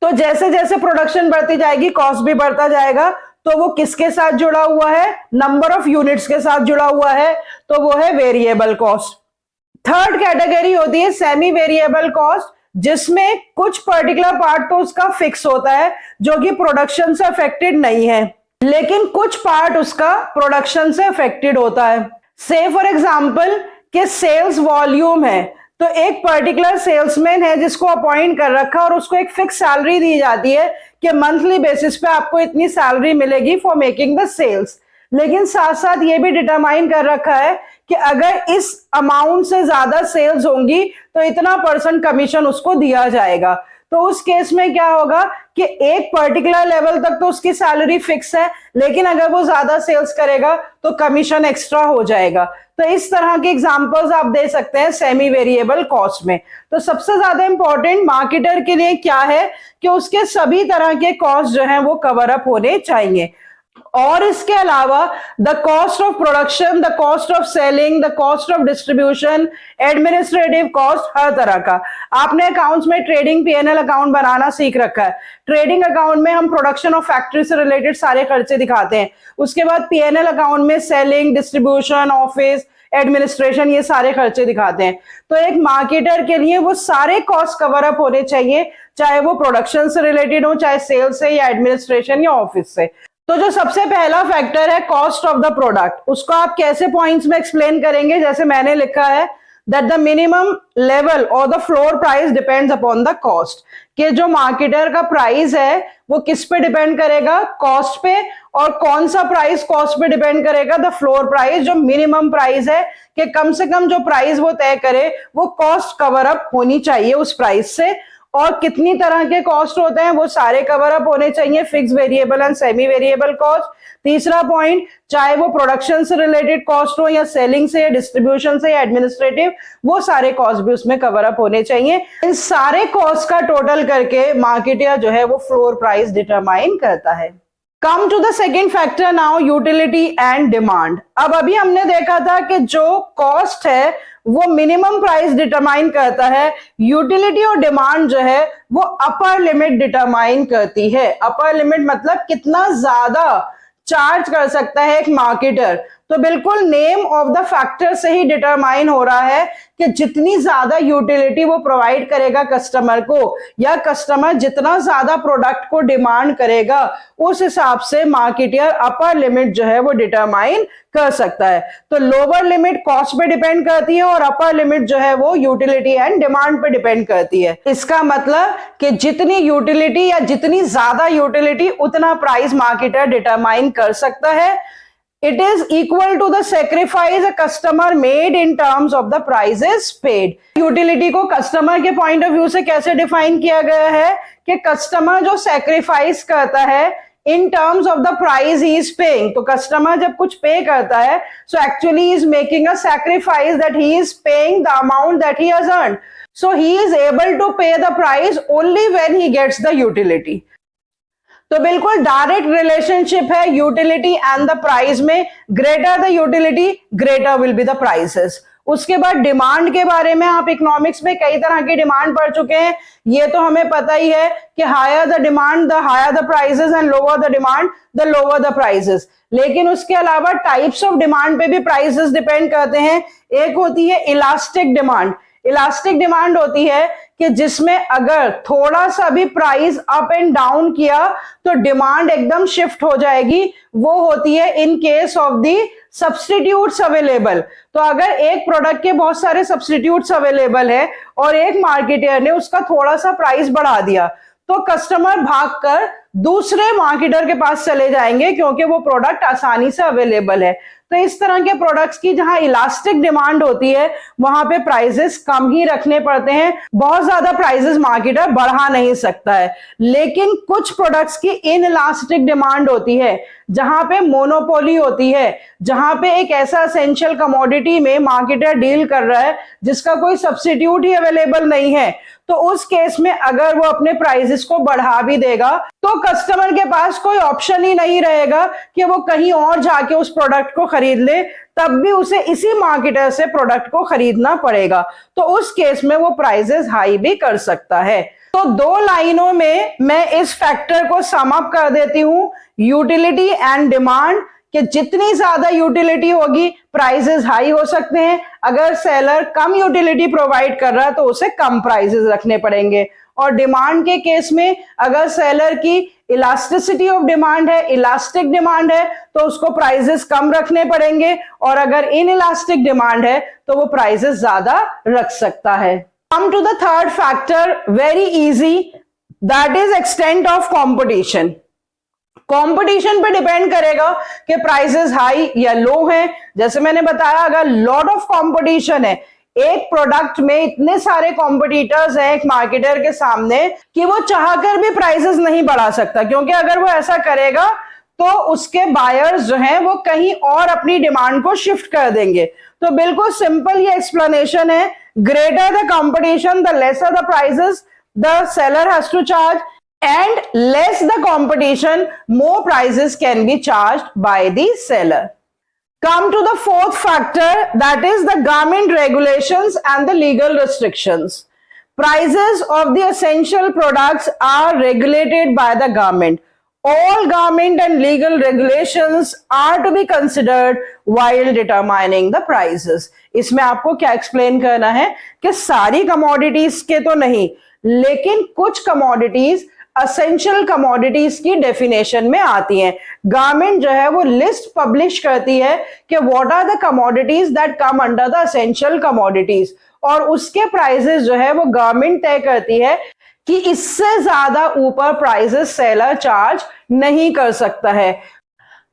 तो जैसे जैसे प्रोडक्शन बढ़ती जाएगी कॉस्ट भी बढ़ता जाएगा। तो वो किसके साथ जुड़ा हुआ है, नंबर ऑफ यूनिट्स के साथ जुड़ा हुआ है, तो वो है वेरिएबल कॉस्ट। थर्ड कैटेगरी होती है सेमी वेरिएबल कॉस्ट, जिसमें कुछ पर्टिकुलर पार्ट तो उसका फिक्स होता है जो कि प्रोडक्शन से अफेक्टेड नहीं है, लेकिन कुछ पार्ट उसका प्रोडक्शन से अफेक्टेड होता है। से फॉर एग्जांपल कि सेल्स वॉल्यूम है, तो एक पर्टिकुलर सेल्समैन है जिसको अपॉइंट कर रखा और उसको एक फिक्स सैलरी दी जाती है कि मंथली बेसिस पे आपको इतनी सैलरी मिलेगी फॉर मेकिंग द सेल्स। लेकिन साथ साथ ये भी डिटरमाइन कर रखा है कि अगर इस अमाउंट से ज्यादा सेल्स होंगी तो इतना % कमीशन उसको दिया जाएगा। तो उस केस में क्या होगा कि एक पर्टिकुलर लेवल तक तो उसकी सैलरी फिक्स है, लेकिन अगर वो ज्यादा सेल्स करेगा तो कमीशन एक्स्ट्रा हो जाएगा। तो इस तरह के एग्जांपल्स आप दे सकते हैं सेमी वेरिएबल कॉस्ट में। तो सबसे ज्यादा इंपॉर्टेंट मार्केटर के लिए क्या है कि उसके सभी तरह के कॉस्ट जो हैं वो कवर अप होने चाहिए। और इसके अलावा the cost of production, the cost of selling, the cost of distribution, administrative cost, हर तरह का। आपने अकाउंट्स में ट्रेडिंग P&L अकाउंट बनाना सीख रखा है। ट्रेडिंग अकाउंट में हम प्रोडक्शन और फैक्ट्री से रिलेटेड सारे खर्चे दिखाते हैं। उसके बाद P&L अकाउंट में सेलिंग, डिस्ट्रीब्यूशन, ऑफिस, एडमिनिस्ट्रेशन, ये सारे खर्चे दिखाते हैं। तो एक मार्केटर के लिए वो सारे कॉस्ट कवर अप होने चाहिए, चाहे वो प्रोडक्शन से रिलेटेड हो, चाहे सेल्स से या एडमिनिस्ट्रेशन या ऑफिस से। तो जो सबसे पहला फैक्टर है कॉस्ट ऑफ द प्रोडक्ट, उसको आप कैसे पॉइंट्स में एक्सप्लेन करेंगे, जैसे मैंने लिखा है that the minimum level or the floor price depends upon the cost, कि जो मार्केटर का प्राइस है वो किस पे डिपेंड करेगा, कॉस्ट पे, और कौन सा प्राइस कॉस्ट पे डिपेंड करेगा, द फ्लोर प्राइस, जो मिनिमम प्राइस है, कि कम से कम जो प्राइस वो तय करे वो कॉस्ट कवर अप होनी चाहिए उस प्राइस से। और कितनी तरह के कॉस्ट होते हैं वो सारे कवर अप होने चाहिए, fix, variable and semi variable cost. तीसरा पॉइंट, चाहे वो प्रोडक्शन से रिलेटेड कॉस्ट हो या सेलिंग से या डिस्ट्रीब्यूशन से या एडमिनिस्ट्रेटिव, वो सारे कॉस्ट भी उसमें कवर अप होने चाहिए। इन सारे कॉस्ट का टोटल करके मार्केटर जो है वो फ्लोर प्राइस डिटरमाइन करता है। Come to the second factor now, utility and demand. अब अभी हमने देखा था कि जो कॉस्ट है वो मिनिमम प्राइस डिटरमाइन करता है, यूटिलिटी और डिमांड जो है वो अपर लिमिट डिटरमाइन करती है। अपर लिमिट मतलब कितना ज्यादा चार्ज कर सकता है एक मार्केटर। तो बिल्कुल नेम ऑफ द फैक्टर से ही डिटरमाइन हो रहा है कि जितनी ज्यादा यूटिलिटी वो प्रोवाइड करेगा कस्टमर को, या कस्टमर जितना ज्यादा प्रोडक्ट को डिमांड करेगा, उस हिसाब से मार्केटर अपर लिमिट जो है वो डिटरमाइन कर सकता है। तो लोअर लिमिट कॉस्ट पे डिपेंड करती है और अपर लिमिट जो है वो यूटिलिटी एंड डिमांड पे डिपेंड करती है। इसका मतलब कि जितनी यूटिलिटी या जितनी ज्यादा यूटिलिटी उतना प्राइस मार्केटर डिटरमाइन कर सकता है। It is equal to the sacrifice a customer made in terms of the prices paid. Utility को कस्टमर के पॉइंट ऑफ व्यू से कैसे डिफाइन किया गया है कि कस्टमर जो सैक्रिफाइस करता है in terms of the price he is paying. तो कस्टमर जब कुछ पे करता है, so actually is making a sacrifice that he is paying the amount that he has earned, so he is able to pay the price only when he gets the utility. तो बिल्कुल direct relationship है utility and the price में। Greater the utility greater will be the prices. उसके बाद demand के बारे में आप इकोनॉमिक्स में कई तरह की डिमांड पढ़ चुके हैं, ये तो हमें पता ही है कि higher the demand the higher the prices and lower the demand the lower the prices. लेकिन उसके अलावा टाइप्स ऑफ डिमांड पे भी प्राइसेस डिपेंड करते हैं। एक होती है इलास्टिक डिमांड। इलास्टिक डिमांड होती है कि जिसमें अगर थोड़ा सा भी प्राइस अप एंड डाउन किया तो डिमांड एकदम शिफ्ट हो जाएगी। वो होती है in case of the substitutes available. तो अगर एक प्रोडक्ट के बहुत सारे सब्स्टिट्यूट्स अवेलेबल है और एक मार्केटर ने उसका थोड़ा सा प्राइस बढ़ा दिया, तो कस्टमर भागकर दूसरे मार्केटर के पास चले जाएंगे क्योंकि वो प्रोडक्ट आसानी से अवेलेबल है। तो इस तरह के प्रोडक्ट्स की जहां इलास्टिक डिमांड होती है वहां पे प्राइसेस कम ही रखने पड़ते हैं। बहुत ज्यादा प्राइसेस मार्केटर बढ़ा नहीं सकता है। लेकिन कुछ प्रोडक्ट्स की इनइलास्टिक डिमांड होती है, जहां पे मोनोपोली होती है, जहां पे एक ऐसा एसेंशियल कमोडिटी में मार्केटर डील कर रहा है जिसका कोई सब्स्टिट्यूट ही अवेलेबल नहीं है। तो उस केस में अगर वो अपने प्राइसेस को बढ़ा भी देगा तो कस्टमर के पास कोई ऑप्शन ही नहीं रहेगा कि वो कहीं और जाके उस प्रोडक्ट को खरीद ले, तब भी उसे इसी मार्केटर से प्रोडक्ट को खरीदना पड़ेगा। तो उस केस में वो प्राइसेस हाई भी कर सकता है। तो दो लाइनों में मैं इस फैक्टर को सम अप कर देती हूं, यूटिलिटी एंड डिमांड, कि जितनी ज्यादा यूटिलिटी होगी प्राइसेस हाई हो सकते हैं। अगर सेलर कम यूटिलिटी प्रोवाइड कर रहा है तो उसे कम प्राइसेस रखने पड़ेंगे। और डिमांड के केस में अगर सेलर की इलास्टिसिटी ऑफ डिमांड है, इलास्टिक डिमांड है, तो उसको प्राइसेस कम रखने पड़ेंगे। और अगर इनइलास्टिक डिमांड है तो वो प्राइसेस ज्यादा रख सकता है। Come to the third factor, very easy, that is extent of competition. Competition पे डिपेंड करेगा कि प्राइसेस हाई या लो हैं। जैसे मैंने बताया, अगर लॉट ऑफ कंपटीशन है, एक प्रोडक्ट में इतने सारे कॉम्पिटिटर्स हैं एक मार्केटर के सामने कि वो चाहकर भी प्राइसेस नहीं बढ़ा सकता, क्योंकि अगर वो ऐसा करेगा तो उसके बायर्स जो हैं वो कहीं और अपनी डिमांड को शिफ्ट कर देंगे। तो बिल्कुल सिंपल ये एक्सप्लेनेशन है, greater the competition the lesser the prices the seller has to charge, and less the competition, more prices can be charged by the seller. Come to the fourth factor, that is the government regulations and the legal restrictions. Prices of the essential products are regulated by the government. All government and legal regulations are to be considered while determining the prices. इसमें आपको क्या explain करना है कि सारी commodities के तो नहीं, लेकिन कुछ commodities असेंशियल कमोडिटीज की डेफिनेशन में आती हैं। गवर्नमेंट जो है वो लिस्ट पब्लिश करती है कि what are the commodities that come under the essential commodities, और उसके प्राइसेस जो है वो गवर्नमेंट तय करती है कि इससे ज्यादा ऊपर प्राइसेस सेलर चार्ज नहीं कर सकता है।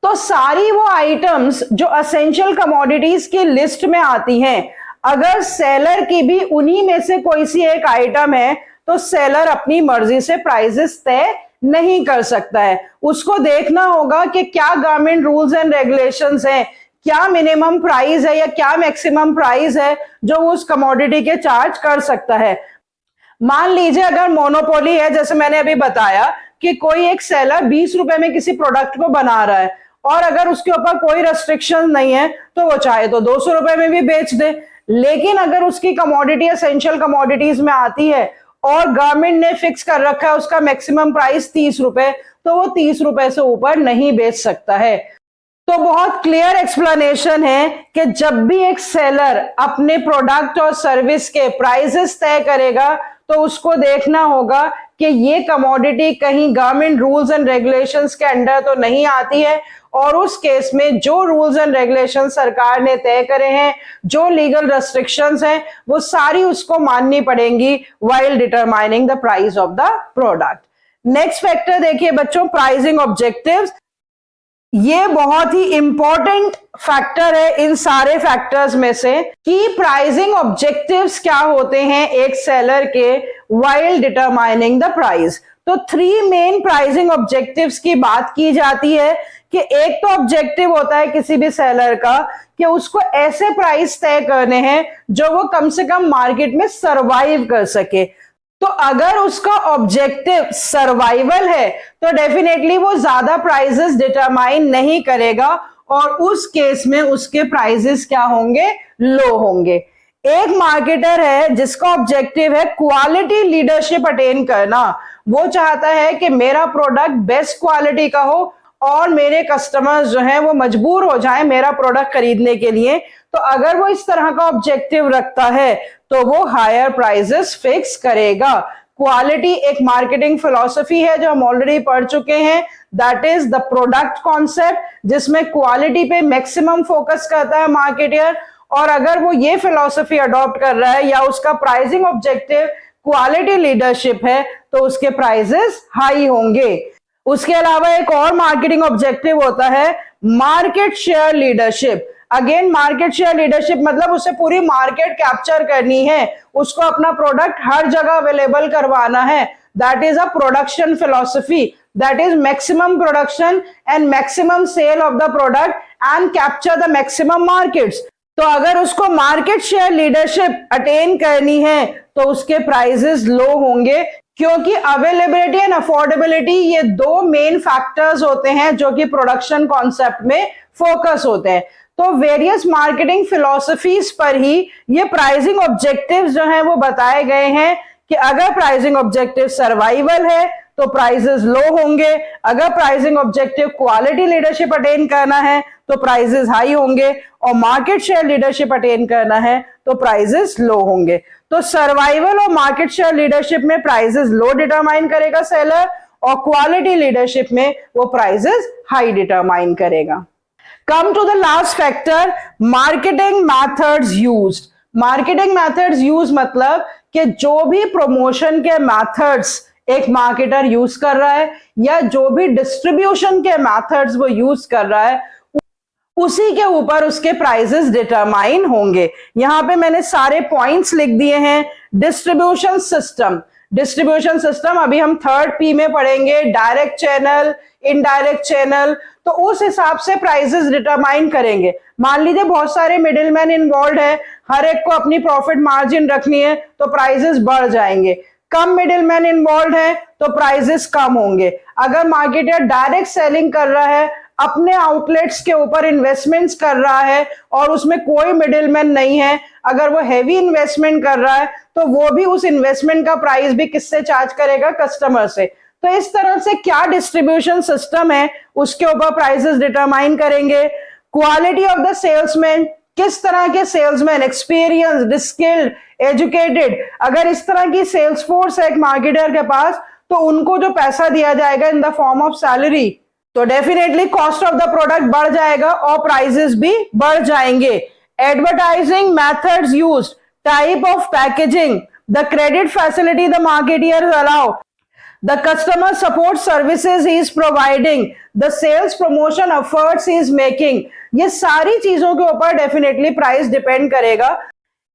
तो सारी वो आइटम्स जो असेंशियल कमोडिटीज की लिस्ट में आती हैं, अगर सेलर की भी उन्हीं में से कोई सी एक आइटम है तो सेलर अपनी मर्जी से प्राइसेस तय नहीं कर सकता है। उसको देखना होगा कि क्या गवर्नमेंट रूल्स एंड रेगुलेशंस हैं, क्या मिनिमम प्राइस है या क्या मैक्सिमम प्राइस है जो वो उस कमोडिटी के चार्ज कर सकता है। मान लीजिए अगर मोनोपोली है, जैसे मैंने अभी बताया कि कोई एक सेलर 20 रुपए में किसी प्रोडक्ट को बना रहा है और अगर उसके ऊपर कोई रेस्ट्रिक्शन नहीं है तो वो चाहे तो 200 रुपए में भी बेच दे। लेकिन अगर उसकी कमोडिटी एसेंशियल कमोडिटीज में आती है और गवर्नमेंट ने फिक्स कर रखा है उसका मैक्सिमम प्राइस 30 रुपए, तो वो 30 रुपए से ऊपर नहीं बेच सकता है। तो बहुत क्लियर एक्सप्लेनेशन है कि जब भी एक सेलर अपने प्रोडक्ट और सर्विस के प्राइसेस तय करेगा तो उसको देखना होगा कि ये कमोडिटी कहीं गवर्नमेंट रूल्स एंड रेगुलेशंस के अंडर तो नहीं आती है, और उस केस में जो रूल्स एंड रेगुलेशन सरकार ने तय करे हैं, जो लीगल रेस्ट्रिक्शंस हैं, वो सारी उसको माननी पड़ेंगी while determining the price of the product. Next factor देखिए बच्चों, प्राइसिंग ऑब्जेक्टिव्स। ये बहुत ही इंपॉर्टेंट फैक्टर है इन सारे फैक्टर्स में से कि प्राइसिंग ऑब्जेक्टिव्स क्या होते हैं एक सेलर के व्हाइल डिटरमाइनिंग द प्राइस। तो 3 मेन प्राइसिंग ऑब्जेक्टिव्स की बात की जाती है कि एक तो ऑब्जेक्टिव होता है किसी भी सेलर का कि उसको ऐसे प्राइस तय करने हैं जो वो कम से कम मार्केट में सरवाइव कर सके। तो अगर उसका ऑब्जेक्टिव सर्वाइवल है तो डेफिनेटली वो ज्यादा प्राइसेस डिटरमाइन नहीं करेगा और उस केस में उसके प्राइसेस क्या होंगे, लो होंगे। एक मार्केटर है जिसका ऑब्जेक्टिव है क्वालिटी लीडरशिप अटेन करना, वो चाहता है कि मेरा प्रोडक्ट बेस्ट क्वालिटी का हो और मेरे कस्टमर्स जो हैं वो मजबूर हो जाएं मेरा प्रोडक्ट खरीदने के लिए। तो अगर वो इस तरह का ऑब्जेक्टिव रखता है तो वो हायर प्राइसेस फिक्स करेगा। क्वालिटी एक मार्केटिंग फिलॉसफी है जो हम ऑलरेडी पढ़ चुके हैं, that is the product concept, जिसमें क्वालिटी पे मैक्सिमम फोकस करता है मार्केटर। और अगर वो ये फिलॉसफी अडॉप्ट कर रहा है या उसका प्राइसिंग ऑब्जेक्टिव क्वालिटी लीडरशिप है तो उसके प्राइसेस हाई होंगे। उसके अलावा एक और मार्केटिंग ऑब्जेक्टिव होता है market share leadership. Again market share leadership मतलब उसे पूरी मार्केट कैप्चर करनी है, उसको अपना प्रोडक्ट हर जगह अवेलेबल करवाना है। That is a production philosophy, that is maximum production and maximum sale of the product and capture the maximum markets. तो अगर उसको मार्केट शेयर लीडरशिप अटेन करनी है तो उसके प्राइसेस लो होंगे, क्योंकि अवेलेबिलिटी एंड अफोर्डेबिलिटी ये 2 मेन फैक्टर्स होते हैं जो कि प्रोडक्शन कॉन्सेप्ट में फोकस होते हैं। तो वेरियस मार्केटिंग फिलॉसफीज पर ही ये प्राइसिंग ऑब्जेक्टिव्स जो हैं वो बताए गए हैं कि अगर प्राइसिंग ऑब्जेक्टिव सर्वाइवल है तो प्राइसेस लो होंगे, अगर pricing objective quality leadership attain करना है तो प्राइसेस हाई होंगे, और मार्केट शेयर लीडरशिप अटेन करना है तो प्राइसेस लो होंगे। तो सर्वाइवल और मार्केट शेयर लीडरशिप में प्राइसेस लो डिटरमाइन करेगा सेलर, और क्वालिटी लीडरशिप में वो प्राइसेस हाई डिटरमाइन करेगा। Come to the last factor, marketing methods used. Marketing methods use मतलब कि जो भी प्रमोशन के मेथड्स एक मार्केटर यूज कर रहा है या जो भी डिस्ट्रीब्यूशन के मेथड्स वो यूज कर रहा है उसी के ऊपर उसके प्राइसेस डिटरमाइन होंगे। यहां पे मैंने सारे पॉइंट्स लिख दिए हैं। डिस्ट्रीब्यूशन सिस्टम, डिस्ट्रीब्यूशन सिस्टम अभी हम 3rd P में पढ़ेंगे, डायरेक्ट चैनल, इनडायरेक्ट चैनल। तो उस हिसाब से प्राइसेस डिटरमाइन करेंगे। मान लीजिए बहुत सारे मिडिलमैन इन्वॉल्व है, हर एक को अपनी प्रॉफिट मार्जिन रखनी है तो प्राइसेस बढ़ जाएंगे। कम मिडिलमैन इन्वॉल्व है तो प्राइसेस कम होंगे। अगर मार्केटर डायरेक्ट सेलिंग कर रहा है, अपने आउटलेट्स के ऊपर इन्वेस्टमेंट्स कर रहा है और उसमें कोई मिडिलमैन नहीं है, अगर वो हैवी इन्वेस्टमेंट कर रहा है तो वो भी उस इन्वेस्टमेंट का प्राइस भी किससे चार्ज करेगा, कस्टमर से। तो इस तरह से क्या डिस्ट्रीब्यूशन सिस्टम है उसके ऊपर प्राइसेस डिटरमाइन करेंगे। क्वालिटी ऑफ द सेल्समैन, किस तरह के सेल्समैन, एक्सपीरियंस, स्किल्ड, एजुकेटेड। अगर इस तरह की सेल्स फोर्स है एक मार्केटर के पास तो उनको जो पैसा दिया जाएगा in the form of salary, तो definitely cost of the product बढ़ जाएगा और प्राइसेस भी बढ़ जाएंगे। Advertising methods used, type of packaging, the credit facility the marketers allow, the customer support services he is providing, the sales promotion efforts he is making, ये सारी चीजों के ऊपर डेफिनेटली प्राइस डिपेंड करेगा।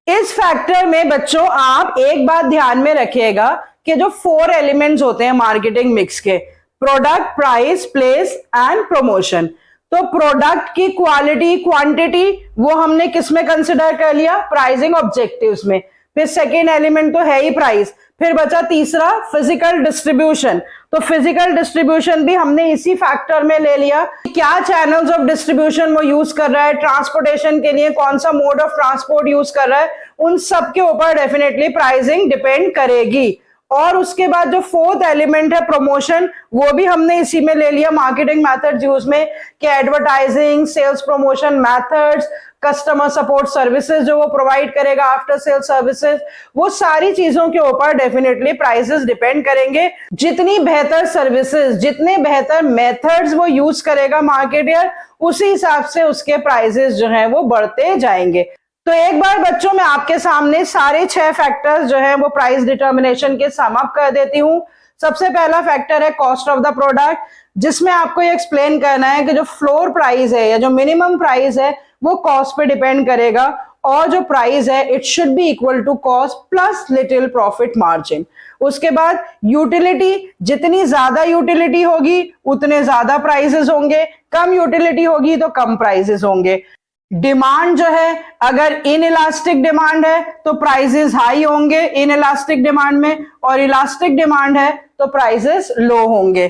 इस फैक्टर में बच्चों आप एक बात ध्यान में रखिएगा कि जो 4 एलिमेंट्स होते हैं मार्केटिंग मिक्स के, product, price, place and promotion. तो प्रोडक्ट की क्वालिटी, क्वांटिटी वो हमने किस में कंसिडर कर लिया, प्राइसिंग ऑब्जेक्टिव्स में। फिर सेकेंड एलिमेंट तो है ही प्राइस, फिर बचा तीसरा फिजिकल डिस्ट्रीब्यूशन। तो फिजिकल डिस्ट्रीब्यूशन भी हमने इसी फैक्टर में ले लिया, क्या चैनल्स ऑफ डिस्ट्रीब्यूशन वो यूज कर रहा है, ट्रांसपोर्टेशन के लिए कौन सा मोड ऑफ ट्रांसपोर्ट यूज कर रहा है, उन सब के ऊपर डेफिनेटली प्राइसिंग डिपेंड करेगी। और उसके बाद जो 4th एलिमेंट है प्रमोशन, वो भी हमने इसी में ले लिया मार्केटिंग मेथड्स यूज में, कि advertising, sales promotion methods, customer support services जो वो प्रोवाइड करेगा, आफ्टर सेल सर्विसेज, वो सारी चीजों के ऊपर डेफिनेटली प्राइसेस डिपेंड करेंगे। जितनी बेहतर सर्विसेज, जितने बेहतर मेथड्स वो यूज करेगा मार्केटियर, उसी हिसाब से उसके प्राइसेस जो हैं वो बढ़ते जाएंगे। तो एक बार बच्चों मैं आपके सामने सारे 6 फैक्टर्स जो हैं वो प्राइस डिटर्मिनेशन के सम अप कर देती हूँ। सबसे पहला फैक्टर है कॉस्ट ऑफ द प्रोडक्ट, जिसमें आपको ये एक्सप्लेन करना है कि जो फ्लोर प्राइस है या जो मिनिमम प्राइस है वो कॉस्ट पे डिपेंड करेगा, और जो प्राइस है it should be equal to cost plus little profit margin. उसके बाद यूटिलिटी, जितनी ज्यादा यूटिलिटी होगी उतने ज्यादा प्राइसेस होंगे, कम यूटिलिटी होगी तो कम प्राइसेस होंगे। डिमांड जो है, अगर इन इलास्टिक डिमांड है तो प्राइसेस हाई होंगे इन इलास्टिक डिमांड में, और इलास्टिक डिमांड है तो प्राइसेस लो होंगे।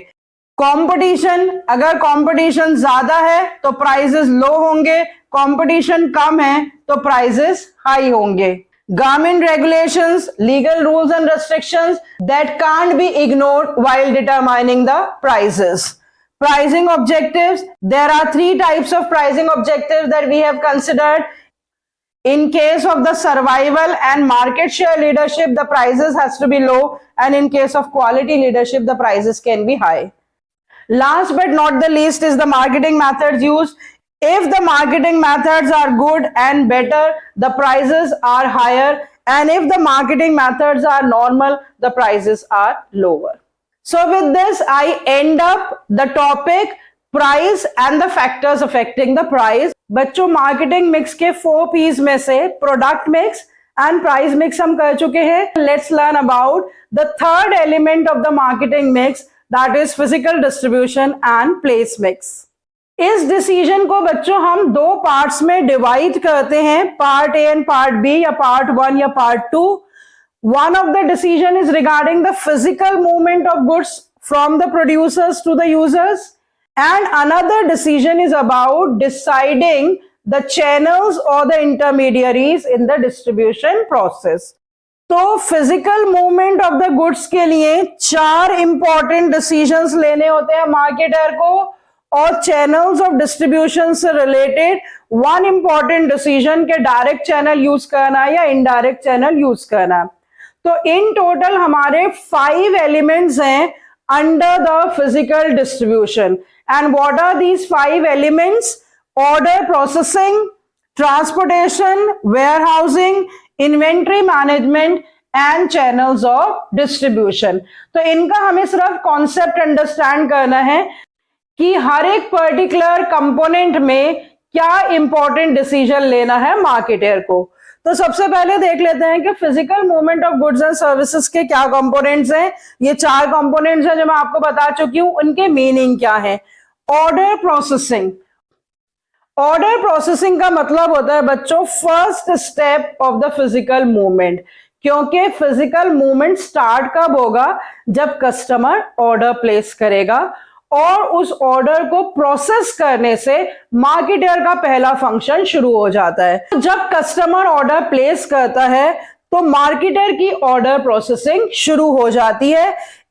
कंपटीशन, अगर कंपटीशन ज्यादा है तो प्राइसेस लो होंगे, कंपटीशन कम है तो प्राइसेस हाई होंगे। Government regulations, legal rules and restrictions that can't be ignored while determining the prices. Pricing objectives, there are 3 types of pricing objectives that we have considered. In case of the survival and market share leadership, the prices has to be low, and in case of quality leadership, the prices can be high. Last but not the least is the marketing methods used. If the marketing methods are good and better, the prices are higher, and if the marketing methods are normal, the prices are lower. So with this, I end up the topic price and the factors affecting the price. बच्चों marketing mix के 4 P's में से product mix and price mix हम कर चुके हैं। Let's learn about the third element of the marketing mix, that is physical distribution and place mix. इस decision को बच्चों हम 2 पार्ट्स में डिवाइड करते हैं, part A and part B, या पार्ट 1 या part 2। One of the decision is regarding the physical movement of goods from the producers to the users, and another decision is about deciding the channels or the intermediaries in the distribution process. तो physical movement of the goods के लिए 4 important decisions लेने होते हैं marketer को, और channels of distribution से related 1 important decision के डायरेक्ट चैनल यूज करना या इनडायरेक्ट चैनल यूज करना। तो इन टोटल हमारे 5 एलिमेंट्स हैं under the physical distribution. And what are these 5 elements? Order processing, transportation, warehousing, inventory management and channels of distribution. तो इनका हमें सिर्फ कॉन्सेप्ट अंडरस्टैंड करना है कि हर एक पर्टिकुलर कंपोनेंट में क्या इंपॉर्टेंट डिसीजन लेना है मार्केटर को। तो सबसे पहले देख लेते हैं कि physical movement of goods and services के क्या कंपोनेंट्स हैं। ये 4 कंपोनेंट्स हैं जो मैं आपको बता चुकी हूं, उनके मीनिंग क्या है। ऑर्डर प्रोसेसिंग, ऑर्डर प्रोसेसिंग का मतलब होता है बच्चों first step of the physical movement, क्योंकि फिजिकल मूवमेंट स्टार्ट कब होगा? जब कस्टमर ऑर्डर प्लेस करेगा, और उस ऑर्डर को प्रोसेस करने से मार्केटर का पहला फंक्शन शुरू हो जाता है। जब कस्टमर ऑर्डर प्लेस करता है तो मार्केटर की ऑर्डर प्रोसेसिंग शुरू हो जाती है।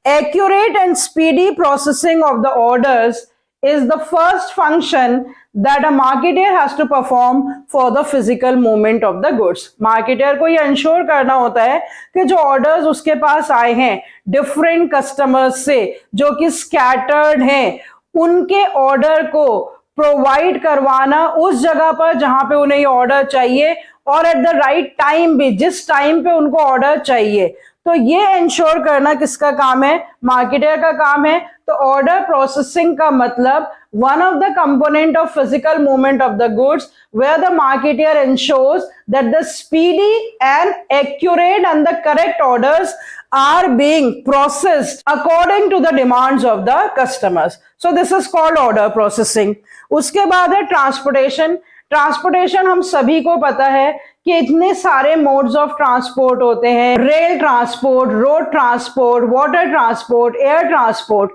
Accurate and speedy processing of the orders is the first function that a marketer has to perform for the physical movement of the goods. Marketer को ये ensure करना होता है कि जो orders उसके पास आए हैं different customers से, जो कि scattered हैं, उनके order को प्रोवाइड करवाना उस जगह पर जहां पे उन्हें ये ऑर्डर चाहिए और एट द राइट टाइम भी, जिस टाइम पे उनको ऑर्डर चाहिए। तो ये इंश्योर करना किसका काम है? मार्केटर का काम है। तो ऑर्डर प्रोसेसिंग का मतलब one of the component of physical movement of the goods where the marketer ensures that the speedy and accurate and the correct orders are being processed according to the demands of the customers. So this is called order processing. उसके बाद है transportation. Transportation हम सभी को पता है कि इतने सारे मोड्स ऑफ ट्रांसपोर्ट होते हैं, rail transport, road transport, water transport, air transport.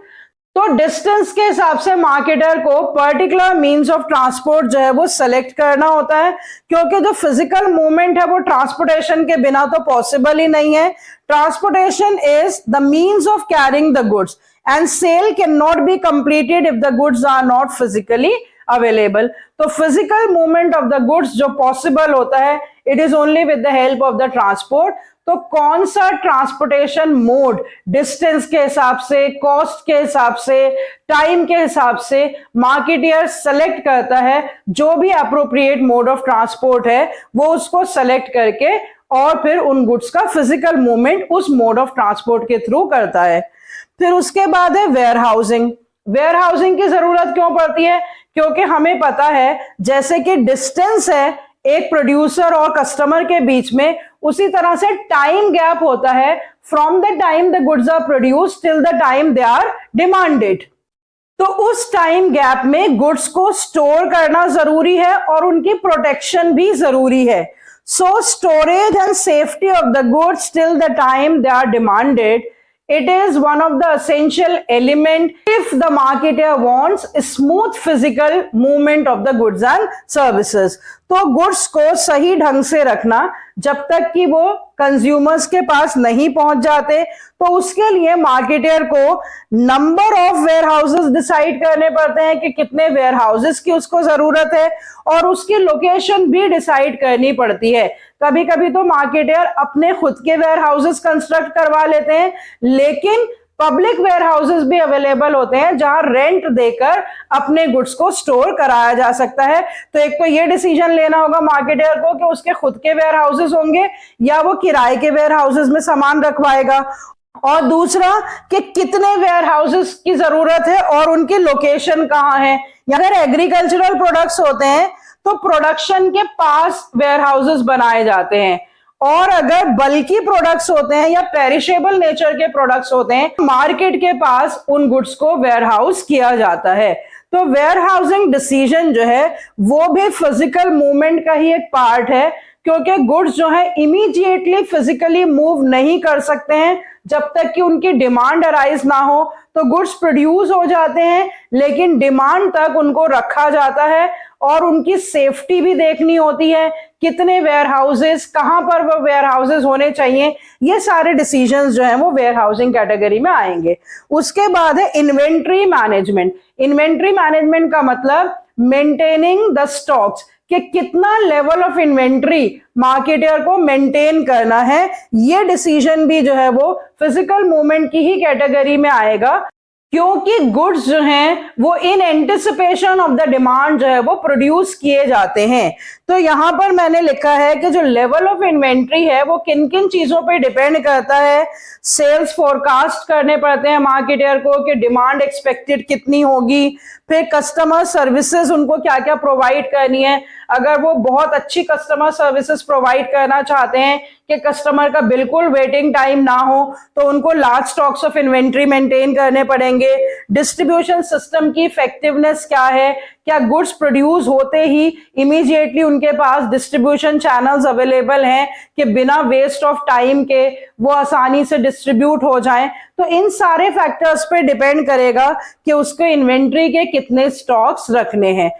तो डिस्टेंस के हिसाब से मार्केटर को पर्टिकुलर मींस ऑफ ट्रांसपोर्ट जो है वो सेलेक्ट करना होता है, क्योंकि जो फिजिकल मूवमेंट है वो ट्रांसपोर्टेशन के बिना तो पॉसिबल ही नहीं है। Transportation is the means of carrying the goods and sale can not be completed if the goods are not physically available. तो physical movement of the goods जो पॉसिबल होता है, it is only with the help of the transport. तो कौन सा transportation mode distance के हिसाब से, कॉस्ट के हिसाब से, टाइम के हिसाब से मार्केटियर सेलेक्ट करता है, जो भी अप्रोप्रिएट मोड ऑफ ट्रांसपोर्ट है वो उसको सेलेक्ट करके और फिर उन गुड्स का फिजिकल मूवमेंट उस मोड ऑफ ट्रांसपोर्ट के थ्रू करता है। फिर उसके बाद है वेयर हाउसिंग। वेयर हाउसिंग की जरूरत क्यों पड़ती है? क्योंकि हमें पता है जैसे कि डिस्टेंस है एक प्रोड्यूसर और कस्टमर के बीच में, उसी तरह से टाइम गैप होता है from the time the goods are produced till the time they are demanded. तो उस टाइम गैप में गुड्स को स्टोर करना जरूरी है और उनकी प्रोटेक्शन भी जरूरी है। So storage and safety of the goods till the time they are demanded, it is one of the essential element if the marketer wants a smooth physical movement of the goods and services. तो goods को सही ढंग से रखना जब तक कि वो कंज्यूमर्स के पास नहीं पहुंच जाते, तो उसके लिए मार्केटर को number of warehouses decide करने पड़ते हैं कि कितने वेयर हाउसेस की उसको जरूरत है, और उसकी लोकेशन भी डिसाइड करनी पड़ती है। कभी कभी तो मार्केटर अपने खुद के वेयर हाउसेस कंस्ट्रक्ट करवा लेते हैं, लेकिन पब्लिक वेयर हाउसेस भी अवेलेबल होते हैं जहां रेंट देकर अपने गुड्स को स्टोर कराया जा सकता है। तो एक तो ये डिसीजन लेना होगा मार्केटर को कि उसके खुद के वेयर हाउसेस होंगे या वो किराए के वेयर हाउसेस में सामान रखवाएगा, और दूसरा कि कितने वेयर हाउसेस की जरूरत है और उनकी लोकेशन कहाँ है। अगर एग्रीकल्चरल प्रोडक्ट्स होते हैं तो प्रोडक्शन के पास वेयर हाउसेस बनाए जाते हैं, और अगर बल्कि प्रोडक्ट्स होते हैं या पेरिशेबल नेचर के प्रोडक्ट्स होते हैं, मार्केट के पास उन गुड्स को वेयर हाउस किया जाता है। तो वेयर हाउसिंग डिसीजन जो है वो भी फिजिकल मूवमेंट का ही एक पार्ट है, क्योंकि गुड्स जो है इमीडिएटली फिजिकली मूव नहीं कर सकते हैं जब तक कि उनकी डिमांड अराइज ना हो। तो गुड्स प्रोड्यूस हो जाते हैं, लेकिन डिमांड तक उनको रखा जाता है और उनकी सेफ्टी भी देखनी होती है, कितने वेयर हाउसेस, कहां पर वो वेयर हाउसेस होने चाहिए, ये सारे डिसीजंस जो हैं वो वेयर हाउसिंग कैटेगरी में आएंगे। उसके बाद है इन्वेंट्री मैनेजमेंट। इन्वेंट्री मैनेजमेंट का मतलब मेंटेनिंग द स्टॉक्स, कि कितना लेवल ऑफ इन्वेंट्री मार्केटर को मेंटेन करना है। ये डिसीजन भी जो है वो फिजिकल मूवमेंट की ही कैटेगरी में आएगा, क्योंकि गुड्स जो हैं वो in anticipation of the demand जो है वो प्रोड्यूस किए जाते हैं। तो यहां पर मैंने लिखा है कि जो लेवल ऑफ इन्वेंट्री है वो किन किन चीजों पे डिपेंड करता है। सेल्स फोरकास्ट करने पड़ते हैं मार्केटर को कि डिमांड एक्सपेक्टेड कितनी होगी, फिर कस्टमर सर्विसेज उनको क्या क्या प्रोवाइड करनी है। अगर वो बहुत अच्छी कस्टमर सर्विसेज प्रोवाइड करना चाहते हैं कि कस्टमर का बिल्कुल वेटिंग टाइम ना हो, तो उनको large stocks of inventory maintain करने पड़ेंगे। डिस्ट्रीब्यूशन सिस्टम की इफेक्टिवनेस क्या है, क्या गुड्स प्रोड्यूस होते ही इमीडिएटली उनके पास डिस्ट्रीब्यूशन चैनल्स अवेलेबल हैं कि बिना वेस्ट ऑफ टाइम के वो आसानी से डिस्ट्रीब्यूट हो जाएं। तो इन सारे फैक्टर्स पे डिपेंड करेगा कि उसको इन्वेंट्री के कितने स्टॉक्स रखने हैं।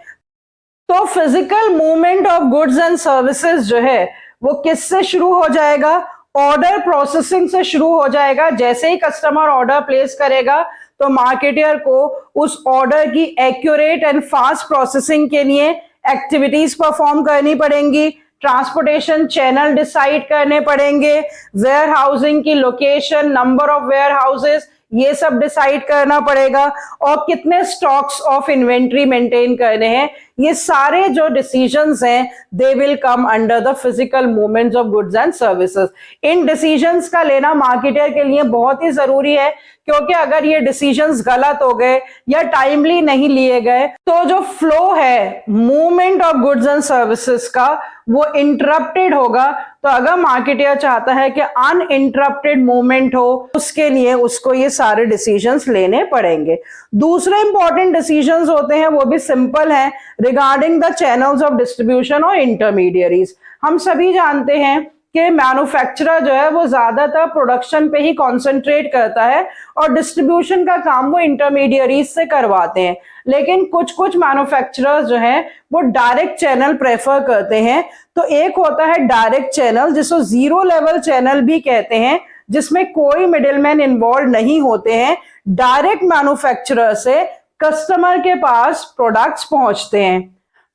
तो physical movement of goods and services जो है वो किससे शुरू हो जाएगा? ऑर्डर प्रोसेसिंग से शुरू हो जाएगा। जैसे ही कस्टमर ऑर्डर प्लेस करेगा तो मार्केटर को उस ऑर्डर की एक्यूरेट एंड फास्ट प्रोसेसिंग के लिए एक्टिविटीज परफॉर्म करनी पड़ेंगी, ट्रांसपोर्टेशन चैनल डिसाइड करने पड़ेंगे, वेयर हाउसिंग की location, number of warehouses, ये सब डिसाइड करना पड़ेगा, और कितने स्टॉक्स ऑफ इन्वेंट्री मेंटेन करने हैं। ये सारे जो डिसीजंस हैं they will come under the physical movements of goods and services. In decisions का लेना मार्केटर के लिए बहुत ही जरूरी है, क्योंकि अगर ये डिसीजंस गलत हो गए या टाइमली नहीं लिए गए तो जो फ्लो है movement of goods and services का वो इंटरप्टेड होगा। तो अगर मार्केटर चाहता है कि अनइंटरप्टेड मूवमेंट हो, उसके लिए उसको ये सारे डिसीजंस लेने पड़ेंगे। दूसरे इंपॉर्टेंट डिसीजंस होते हैं वो भी सिंपल हैं, regarding the channels of distribution और इंटरमीडियरीज। हम सभी जानते हैं कि मैन्युफैक्चरर जो है वो ज्यादातर प्रोडक्शन पे ही कॉन्सेंट्रेट करता है और डिस्ट्रीब्यूशन का काम वो इंटरमीडियरीज से करवाते हैं, लेकिन कुछ कुछ मैन्युफैक्चरर्स जो हैं वो डायरेक्ट चैनल प्रेफर करते हैं। तो एक होता है डायरेक्ट चैनल, जिसको जीरो लेवल चैनल भी कहते हैं, जिसमें कोई मिडिलमैन इन्वॉल्व नहीं होते हैं, डायरेक्ट मैन्युफैक्चरर से कस्टमर के पास प्रोडक्ट्स पहुंचते हैं।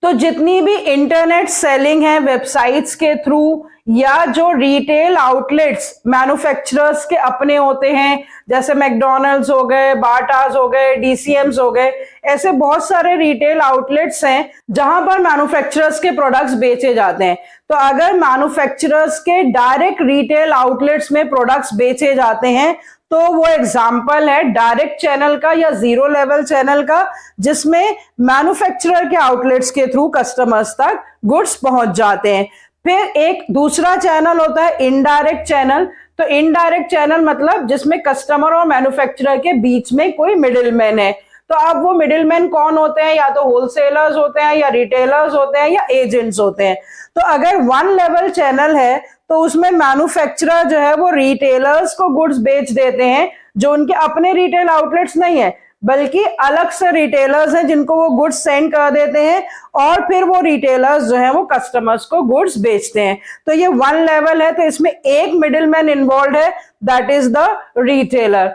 तो जितनी भी इंटरनेट सेलिंग है वेबसाइट्स के थ्रू, या जो रिटेल आउटलेट्स मैन्युफैक्चरर्स के अपने होते हैं, जैसे मैकडॉनल्ड्स हो गए, बाटास हो गए, डीसीएम्स हो गए, ऐसे बहुत सारे रिटेल आउटलेट्स हैं जहां पर मैन्युफैक्चरर्स के प्रोडक्ट्स बेचे जाते हैं। तो अगर मैन्युफैक्चरर्स के डायरेक्ट रिटेल आउटलेट्स में प्रोडक्ट्स बेचे जाते हैं तो वो एग्जाम्पल है डायरेक्ट चैनल का या जीरो लेवल चैनल का, जिसमें मैन्युफैक्चरर के आउटलेट्स के थ्रू कस्टमर्स तक गुड्स पहुंच जाते हैं। फिर एक दूसरा चैनल होता है इनडायरेक्ट चैनल। तो इनडायरेक्ट चैनल मतलब जिसमें कस्टमर और मैन्युफैक्चरर के बीच में कोई मिडिलमैन है। तो अब वो मिडिलमैन कौन होते हैं, या तो होलसेलर्स होते हैं, या रिटेलर्स होते हैं, या एजेंट्स होते हैं। तो अगर वन लेवल चैनल है तो उसमें मैन्युफैक्चरर जो है वो रिटेलर्स को गुड्स बेच देते हैं, जो उनके अपने रिटेल आउटलेट्स नहीं है, बल्कि अलग से रिटेलर्स हैं जिनको वो गुड्स सेंड कर देते हैं, और फिर वो रिटेलर्स जो हैं वो कस्टमर्स को गुड्स बेचते हैं। तो ये वन लेवल है, तो इसमें एक मिडिलमैन इन्वॉल्व है, दैट इज द रिटेलर।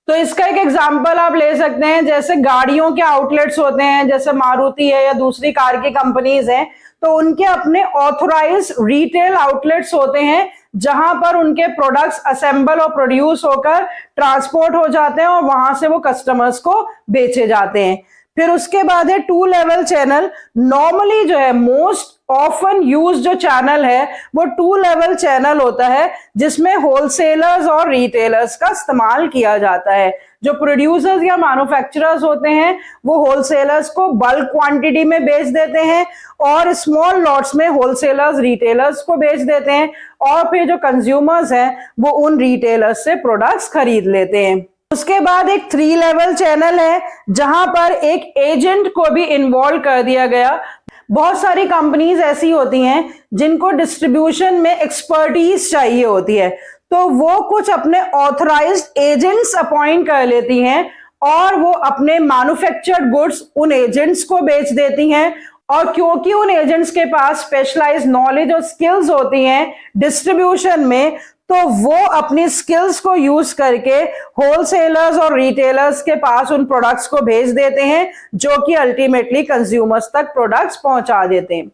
तो इसका एक एग्जांपल आप ले सकते हैं, जैसे गाड़ियों के आउटलेट्स होते हैं, जैसे मारुति है या दूसरी कार की कंपनीज हैं, तो उनके अपने ऑथराइज्ड रिटेल आउटलेट्स होते हैं जहां पर उनके प्रोडक्ट्स असेंबल और प्रोड्यूस होकर ट्रांसपोर्ट हो जाते हैं और वहां से वो कस्टमर्स को बेचे जाते हैं। फिर उसके बाद है टू लेवल चैनल। नॉर्मली जो है मोस्ट ऑफन यूज जो चैनल है वो टू लेवल चैनल होता है, जिसमें होलसेलर्स और रिटेलर्स का इस्तेमाल किया जाता है। जो प्रोड्यूसर्स या मैन्युफैक्चरर्स होते हैं वो होलसेलर्स को बल्क क्वांटिटी में बेच देते हैं, और स्मॉल लॉट्स में होलसेलर्स रिटेलर्स को बेच देते हैं, और फिर जो कंज्यूमर्स हैं वो उन रिटेलर्स से प्रोडक्ट्स खरीद लेते हैं। उसके बाद एक थ्री लेवल चैनल है जहां पर एक एजेंट को भी इन्वॉल्व कर दिया गया। बहुत सारी कंपनीज ऐसी होती हैं जिनको डिस्ट्रीब्यूशन में एक्सपर्टीज चाहिए होती है, तो वो कुछ अपने ऑथराइज्ड एजेंट्स अपॉइंट कर लेती हैं और वो अपने मैन्युफैक्चर्ड गुड्स उन एजेंट्स को बेच देती हैं। और क्योंकि उन एजेंट्स के पास स्पेशलाइज्ड नॉलेज और स्किल्स होती हैं डिस्ट्रीब्यूशन में, तो वो अपनी स्किल्स को यूज करके होलसेलर्स और रिटेलर्स के पास उन प्रोडक्ट्स को भेज देते हैं, जो कि अल्टीमेटली कंज्यूमर्स तक प्रोडक्ट्स पहुंचा देते हैं।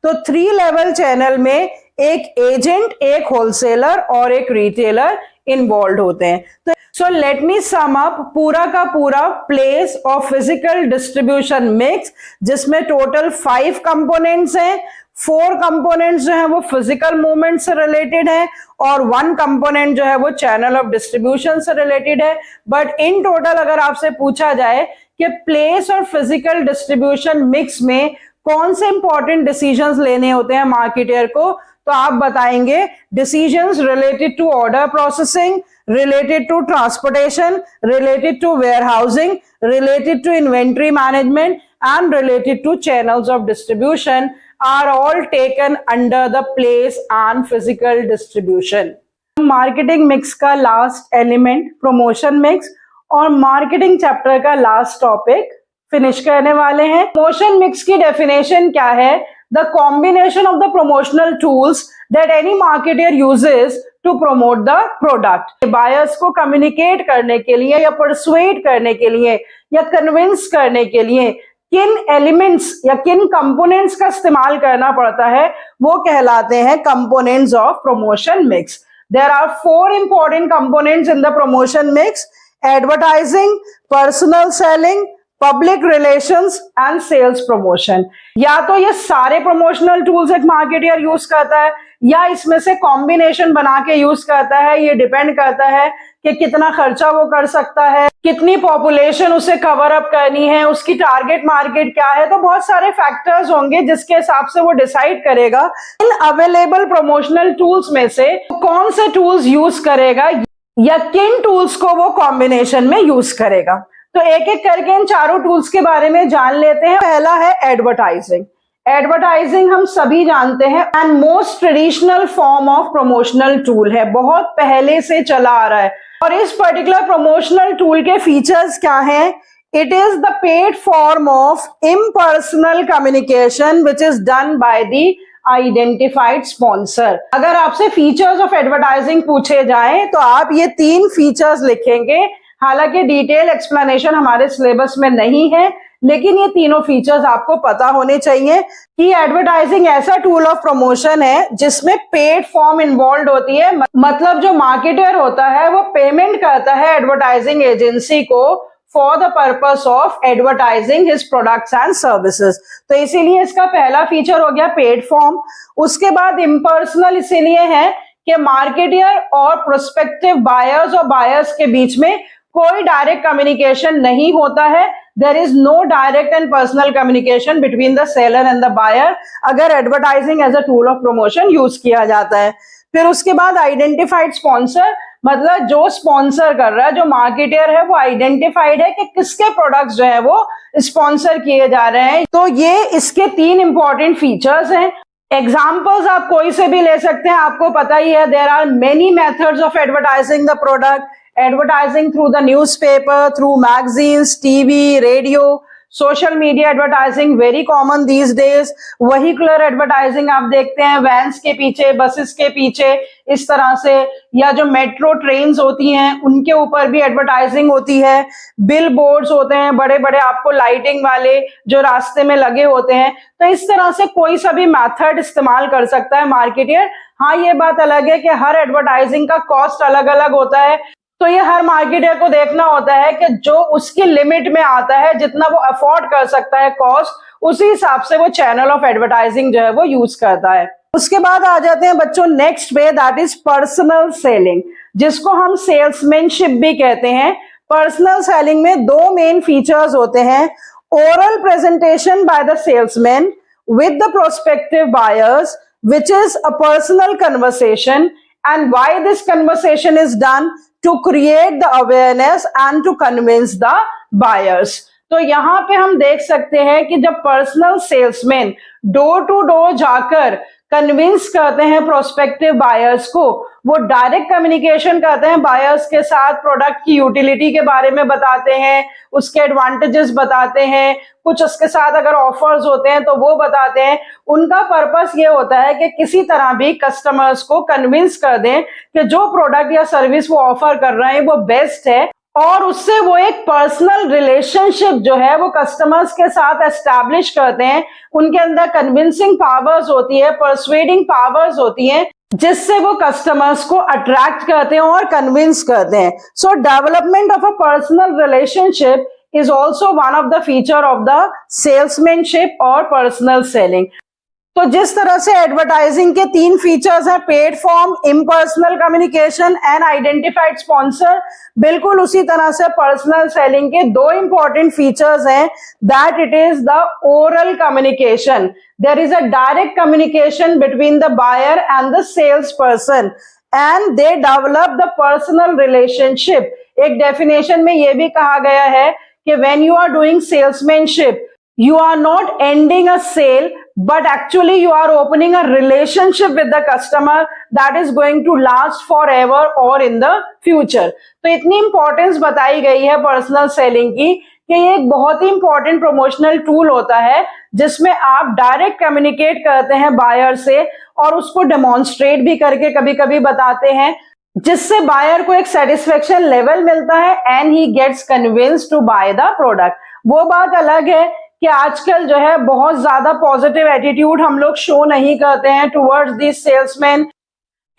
तो थ्री लेवल चैनल में एक एजेंट, एक होलसेलर और एक रिटेलर इन्वॉल्व होते हैं। तो so let me sum up पूरा का पूरा place of physical distribution mix, जिसमें टोटल 5 कंपोनेंट्स हैं। 4 कंपोनेंट्स जो है वो फिजिकल मूवमेंट से रिलेटेड है और 1 कंपोनेंट जो है वो चैनल ऑफ डिस्ट्रीब्यूशन से रिलेटेड है। बट इन टोटल अगर आपसे पूछा जाए कि प्लेस और फिजिकल डिस्ट्रीब्यूशन मिक्स में कौन से इंपॉर्टेंट डिसीजंस लेने होते हैं मार्केटर को, तो आप बताएंगे decisions related to order processing, related to transportation, related to warehousing, related to inventory management and related to channels of distribution are all taken under the place and physical distribution. Marketing mix का last element promotion mix और marketing chapter का last topic finish करने वाले हैं। Promotion mix की definition क्या है? the combination of the promotional tools that any marketer uses to promote the product. Buyers को communicate करने के लिए या persuade करने के लिए या convince करने के लिए किन एलिमेंट्स या किन कंपोनेंट्स का इस्तेमाल करना पड़ता है वो कहलाते हैं components of promotion mix. There are 4 important components in the promotion mix: advertising, personal selling, public relations and sales promotion. या तो ये सारे प्रमोशनल टूल्स एक मार्केटर यूज करता है या इसमें से कॉम्बिनेशन बना के यूज करता है. ये डिपेंड करता है कि कितना खर्चा वो कर सकता है, कितनी पॉपुलेशन उसे कवर अप करनी है, उसकी टारगेट मार्केट क्या है. तो बहुत सारे फैक्टर्स होंगे जिसके हिसाब से वो डिसाइड करेगा इन अवेलेबल प्रमोशनल टूल्स में से कौन से टूल्स यूज करेगा या किन टूल्स को वो कॉम्बिनेशन में यूज करेगा. तो एक एक करके इन चारों टूल्स के बारे में जान लेते हैं. पहला है एडवर्टाइजिंग. एडवर्टाइजिंग हम सभी जानते हैं and most traditional form of promotional tool है, बहुत पहले से चला आ रहा है. और इस पर्टिकुलर प्रमोशनल टूल के फीचर्स क्या हैं? It is the paid form of impersonal communication which is done by the identified sponsor. अगर आपसे फीचर्स ऑफ एडवर्टाइजिंग पूछे जाएं तो आप ये 3 फीचर्स लिखेंगे. हालांकि डिटेल एक्सप्लेनेशन हमारे सिलेबस में नहीं है, लेकिन ये तीनों फीचर्स आपको पता होने चाहिए कि एडवर्टाइजिंग ऐसा टूल ऑफ प्रमोशन है जिसमें पेड फॉर्म इन्वॉल्व होती है. मतलब जो मार्केटर होता है वो पेमेंट करता है एडवर्टाइजिंग एजेंसी को for the purpose of advertising his products and services. तो इसीलिए इसका पहला फीचर हो गया पेड फॉर्म. उसके बाद इम्पर्सनल इसीलिए है कि मार्केटर और प्रोस्पेक्टिव बायर्स और बायर्स के बीच में कोई डायरेक्ट कम्युनिकेशन नहीं होता है. There is no direct and personal communication between the seller and the buyer अगर advertising as a tool of promotion use किया जाता है. फिर उसके बाद आइडेंटिफाइड स्पॉन्सर, मतलब जो स्पॉन्सर कर रहा है, जो मार्केटर है, वो आइडेंटिफाइड है कि किसके प्रोडक्ट्स जो है वो स्पॉन्सर किए जा रहे हैं. तो ये इसके 3 इंपॉर्टेंट फीचर्स हैं. एग्जाम्पल्स आप कोई से भी ले सकते हैं, आपको पता ही है. There are many methods of advertising the product. Advertising through the newspaper, through magazines, TV, radio, social media advertising very common these days. vehicular advertising आप देखते हैं वैन्स के पीछे, बसेस के पीछे इस तरह से, या जो मेट्रो ट्रेन्स होती हैं उनके ऊपर भी एडवर्टाइजिंग होती है. बिल बोर्ड्स होते हैं बड़े बड़े आपको लाइटिंग वाले जो रास्ते में लगे होते हैं. तो इस तरह से कोई सा भी मेथड इस्तेमाल कर सकता है मार्केटर. हाँ, ये बात अलग है कि हर एडवर्टाइजिंग का कॉस्ट अलग अलग होता है. तो ये हर मार्केटर को देखना होता है कि जो उसकी लिमिट में आता है, जितना वो अफोर्ड कर सकता है कॉस्ट, उसी हिसाब से वो चैनल ऑफ एडवर्टाइजिंग जो है वो यूज करता है. उसके बाद आ जाते हैं बच्चों नेक्स्ट पे, दैट इज पर्सनल सेलिंग, जिसको हम सेल्समैनशिप भी कहते हैं. पर्सनल सेलिंग में 2 मेन फीचर्स होते हैं. Oral presentation by the salesman with the prospective buyers which is a personal conversation. And why this conversation is done? To create the awareness and to convince the buyers. तो यहाँ पे हम देख सकते हैं कि जब personal salesman door to door जाकर कन्विंस करते हैं प्रोस्पेक्टिव बायर्स को, वो डायरेक्ट कम्युनिकेशन करते हैं बायर्स के साथ, प्रोडक्ट की यूटिलिटी के बारे में बताते हैं, उसके एडवांटेजेस बताते हैं, कुछ उसके साथ अगर ऑफर्स होते हैं तो वो बताते हैं. उनका पर्पस ये होता है कि किसी तरह भी कस्टमर्स को कन्विंस कर दें कि जो प्रोडक्ट या सर्विस वो ऑफर कर रहे हैं वो बेस्ट है, और उससे वो एक पर्सनल रिलेशनशिप जो है वो कस्टमर्स के साथ एस्टैब्लिश करते हैं. उनके अंदर कन्विंसिंग पावर्स होती है, परसुएडिंग पावर्स होती हैं, जिससे वो कस्टमर्स को अट्रैक्ट करते हैं और कन्विंस करते हैं. सो development of a personal relationship is also one of the feature of the salesmanship और personal selling. तो जिस तरह से एडवर्टाइजिंग के 3 फीचर्स हैं, paid form, impersonal communication and identified sponsor, बिल्कुल उसी तरह से पर्सनल सेलिंग के 2 इंपॉर्टेंट फीचर्स हैं, that it is the oral communication. There is a direct communication between the buyer and the sales person and they develop the personal relationship. एक definition में यह भी कहा गया है कि when you are doing salesmanship, you are not ending a sale, but actually you are opening a relationship with the customer that is going to last forever or in the future. तो इतनी importance बताई गई है personal selling की कि ये एक बहुत ही इंपॉर्टेंट प्रमोशनल टूल होता है जिसमें आप डायरेक्ट कम्युनिकेट करते हैं बायर से और उसको डेमोन्स्ट्रेट भी करके कभी कभी बताते हैं, जिससे बायर को एक सेटिस्फेक्शन लेवल मिलता है and he gets convinced to buy the product. वो बात अलग है कि आजकल जो है बहुत ज्यादा पॉजिटिव एटीट्यूड हम लोग शो नहीं करते हैं टुवर्ड्स दिस सेल्समैन,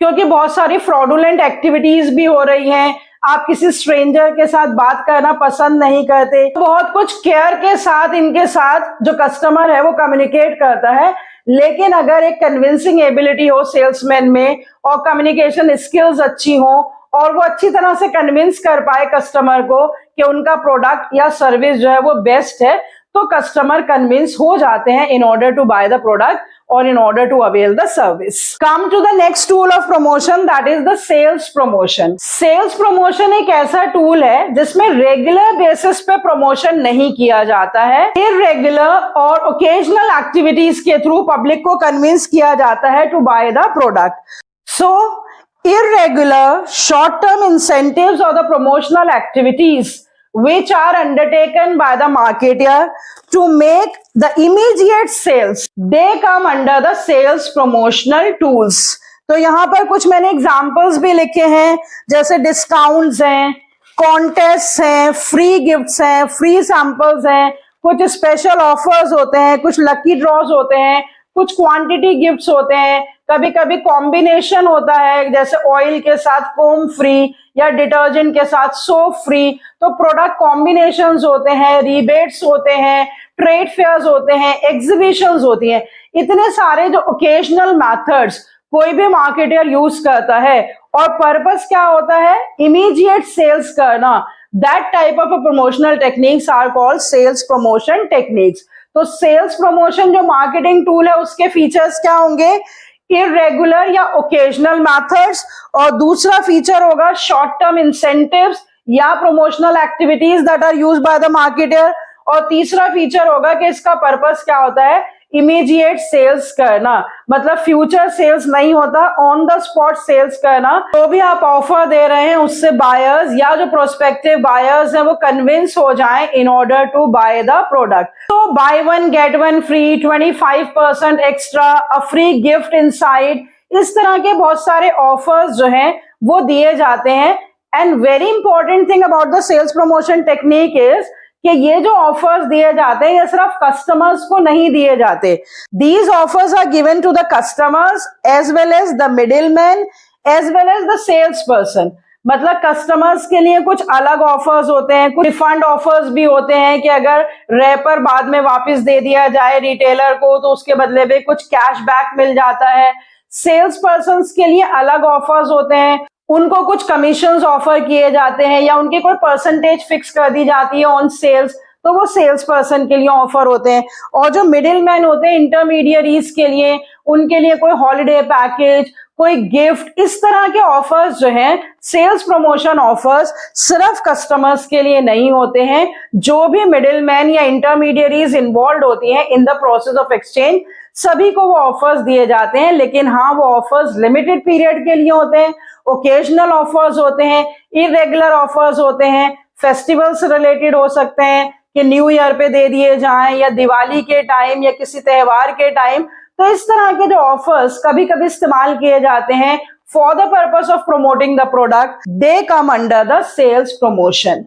क्योंकि बहुत सारी फ्रॉडुलेंट एक्टिविटीज भी हो रही हैं। आप किसी स्ट्रेंजर के साथ बात करना पसंद नहीं करते, बहुत कुछ केयर के साथ इनके साथ जो कस्टमर है वो कम्युनिकेट करता है। लेकिन अगर एक कन्विंसिंग एबिलिटी हो सेल्समैन में और कम्युनिकेशन स्किल्स अच्छी हो और वो अच्छी तरह से कन्विंस कर पाए कस्टमर को कि उनका प्रोडक्ट या सर्विस जो है वो बेस्ट है, तो कस्टमर कन्विंस हो जाते हैं in order to buy the product और in order to avail the service. Come to the next tool of promotion, that is the sales promotion. Sales promotion एक ऐसा tool है जिसमें regular basis पे promotion नहीं किया जाता है, irregular और occasional activities के through public को convince किया जाता है to buy the product. So irregular short-term incentives or the promotional activities which are undertaken by the marketer to make the immediate sales, they come under the sales promotional tools. तो यहाँ पर कुछ मैंने examples भी लिखे हैं, जैसे discounts हैं, कॉन्टेस्ट हैं, फ्री गिफ्ट्स हैं, फ्री सैंपल्स हैं, कुछ स्पेशल ऑफर्स होते हैं, कुछ लकी ड्रॉज होते हैं, कुछ क्वांटिटी गिफ्ट्स होते हैं, कभी कभी कॉम्बिनेशन होता है जैसे ऑयल के साथ कोम फ्री या डिटर्जेंट के साथ सोप फ्री। तो प्रोडक्ट कॉम्बिनेशंस होते हैं, रिबेट्स होते हैं, ट्रेड फेयर्स होते हैं, एग्जीबिशंस होती हैं। इतने सारे जो ओकेजनल मेथड्स कोई भी मार्केटर यूज करता है और पर्पस क्या होता है, इमीडिएट सेल्स करना। That type of promotional techniques are called sales promotion techniques. तो सेल्स प्रमोशन जो मार्केटिंग टूल है उसके फीचर्स क्या होंगे, इरेगुलर या ओकेजनल मेथड्स, और दूसरा फीचर होगा शॉर्ट टर्म इंसेंटिव्स या promotional activities that are used by the marketer, और तीसरा फीचर होगा कि इसका पर्पस क्या होता है, इमीडिएट सेल्स करना, मतलब फ्यूचर सेल्स नहीं होता, ऑन द स्पॉट सेल्स करना। तो भी आप ऑफर दे रहे हैं उससे बायर्स या जो प्रोस्पेक्टिव बायर्स हैं वो कन्विंस हो जाएं in order to buy the product. तो buy one get one free, 25% extra, a free gift inside, इस तरह के बहुत सारे ऑफर्स जो हैं वो दिए जाते हैं। And very important thing about the sales promotion technique is कि ये जो ऑफर्स दिए जाते हैं ये सिर्फ कस्टमर्स को नहीं दिए जाते। These offers are given to the customers as well as the middleman as well as the sales person. मतलब कस्टमर्स के लिए कुछ अलग ऑफर्स होते हैं, कुछ रिफंड ऑफर्स भी होते हैं कि अगर रैपर बाद में वापस दे दिया जाए रिटेलर को तो उसके बदले में कुछ कैशबैक मिल जाता है। सेल्स पर्सन के लिए अलग ऑफर्स होते हैं, उनको कुछ कमीशंस ऑफर किए जाते हैं या उनकी कोई परसेंटेज फिक्स कर दी जाती है ऑन सेल्स, तो वो सेल्स पर्सन के लिए ऑफर होते हैं। और जो मिडिल मैन होते हैं इंटरमीडियरीज के लिए, उनके लिए कोई हॉलिडे पैकेज, कोई गिफ्ट, इस तरह के ऑफर्स जो हैं सेल्स प्रमोशन ऑफर्स सिर्फ कस्टमर्स के लिए नहीं होते हैं। जो भी मिडिल मैन या इंटरमीडियरीज इन्वॉल्व होती हैं in the process of exchange, सभी को वो ऑफर्स दिए जाते हैं। लेकिन हाँ, वो ऑफर्स लिमिटेड पीरियड के लिए होते हैं, ओकेजनल ऑफर्स होते हैं, इरेगुलर ऑफर्स होते हैं, फेस्टिवल से रिलेटेड हो सकते हैं कि न्यू ईयर पे दे दिए जाएं या दिवाली के टाइम या किसी त्योहार के टाइम। तो इस तरह के जो ऑफर्स कभी कभी इस्तेमाल किए जाते हैं for the purpose of promoting the product, they come under the sales promotion.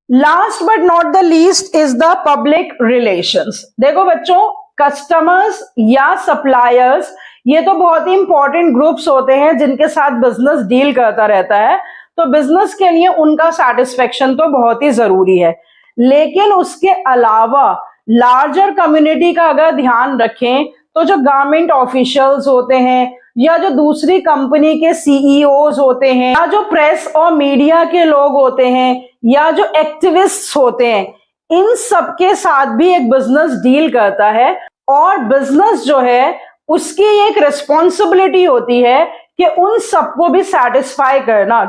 Last but not the least is the public relations. देखो बच्चों, कस्टमर्स या सप्लायर्स ये तो बहुत ही इंपॉर्टेंट ग्रुप्स होते हैं जिनके साथ बिजनेस डील करता रहता है। तो बिजनेस के लिए उनका सेटिस्फेक्शन तो बहुत ही जरूरी है, लेकिन उसके अलावा लार्जर कम्युनिटी का अगर ध्यान रखें तो जो गवर्नमेंट ऑफिशियल्स होते हैं या जो दूसरी कंपनी के सीईओज होते हैं या जो प्रेस और मीडिया के लोग होते हैं या जो एक्टिविस्ट्स होते हैं, इन सबके साथ भी एक बिजनेस डील करता है। और बिजनेस जो है उसकी एक रिस्पॉन्सिबिलिटी होती है कि उन सबको भी सेटिस्फाई करना।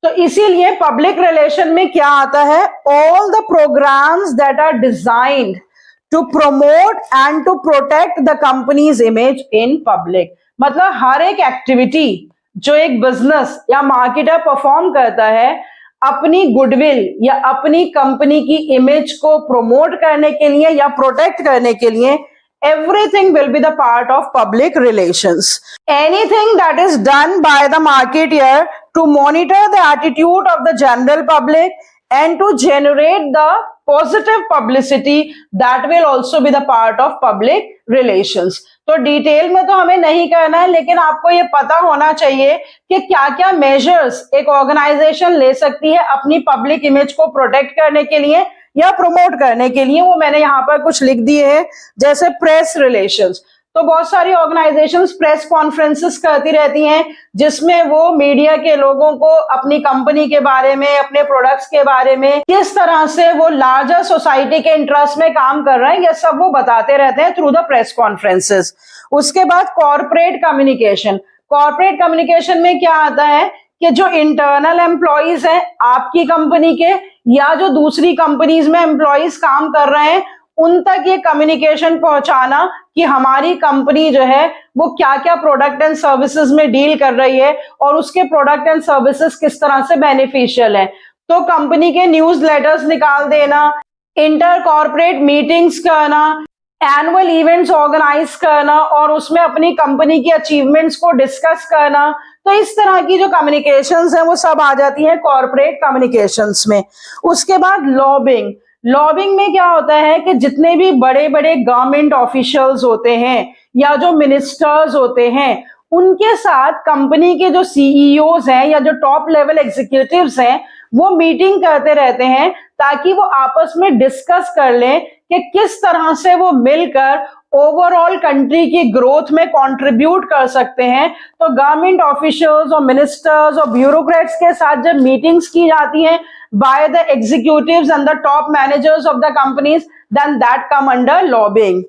तो इसीलिए पब्लिक रिलेशन में क्या आता है, all the programmes that are designed to promote and to protect the company's image in public. मतलब हर एक एक्टिविटी जो एक बिजनेस या मार्केटर परफॉर्म करता है, अपनी गुडविल या अपनी कंपनी की इमेज को प्रमोट करने के लिए या प्रोटेक्ट करने के लिए everything will be the part of public relations. Anything that is done by the marketeer to monitor the attitude of the general public and to generate the positive publicity, that will also be the part of public relations. तो detail में तो हमें नहीं करना है, लेकिन आपको ये पता होना चाहिए कि क्या क्या मेजर्स एक ऑर्गेनाइजेशन ले सकती है अपनी पब्लिक इमेज को प्रोटेक्ट करने के लिए या प्रमोट करने के लिए। वो मैंने यहाँ पर कुछ लिख दिए हैं, जैसे प्रेस रिलेशंस। तो बहुत सारी ऑर्गेनाइजेशंस प्रेस कॉन्फ्रेंसेस करती रहती हैं, जिसमें वो मीडिया के लोगों को अपनी कंपनी के बारे में, अपने प्रोडक्ट्स के बारे में, किस तरह से वो लार्जर सोसाइटी के इंटरेस्ट में काम कर रहे हैं, ये सब वो बताते रहते हैं थ्रू द प्रेस कॉन्फ्रेंसेस। उसके बाद कॉर्पोरेट कम्युनिकेशन। कॉर्पोरेट कम्युनिकेशन में क्या आता है कि जो इंटरनल एम्प्लॉइज हैं आपकी कंपनी के, या जो दूसरी कंपनीज में एम्प्लॉइज काम कर रहे हैं, उन तक ये कम्युनिकेशन पहुंचाना कि हमारी कंपनी जो है वो क्या क्या प्रोडक्ट एंड सर्विसेज में डील कर रही है और उसके प्रोडक्ट एंड सर्विसेज किस तरह से बेनिफिशियल है। तो कंपनी के न्यूज लेटर्स निकाल देना, इंटर कॉर्पोरेट मीटिंग्स करना, एनुअल इवेंट्स ऑर्गेनाइज करना और उसमें अपनी कंपनी की अचीवमेंट्स को डिस्कस करना। तो इस तरह की जो कम्युनिकेशंस हैं वो सब आ जाती हैं कॉर्पोरेट कम्युनिकेशंस में। उसके बाद लॉबिंग। लॉबिंग में क्या होता है कि जितने भी बड़े बड़े गवर्नमेंट ऑफिशियल्स होते हैं या जो मिनिस्टर्स होते हैं, उनके साथ कंपनी के जो सीईओज हैं या जो टॉप लेवल एग्जीक्यूटिव्स हैं वो मीटिंग करते रहते हैं, ताकि वो आपस में डिस्कस कर लें कि किस तरह से वो मिलकर ओवरऑल कंट्री की ग्रोथ में कंट्रीब्यूट कर सकते हैं। तो गवर्नमेंट ऑफिशियल्स और मिनिस्टर्स और ब्यूरोक्रेट्स के साथ जब मीटिंग्स की जाती हैं by the executives and the top managers of the companies, then that come under lobbying.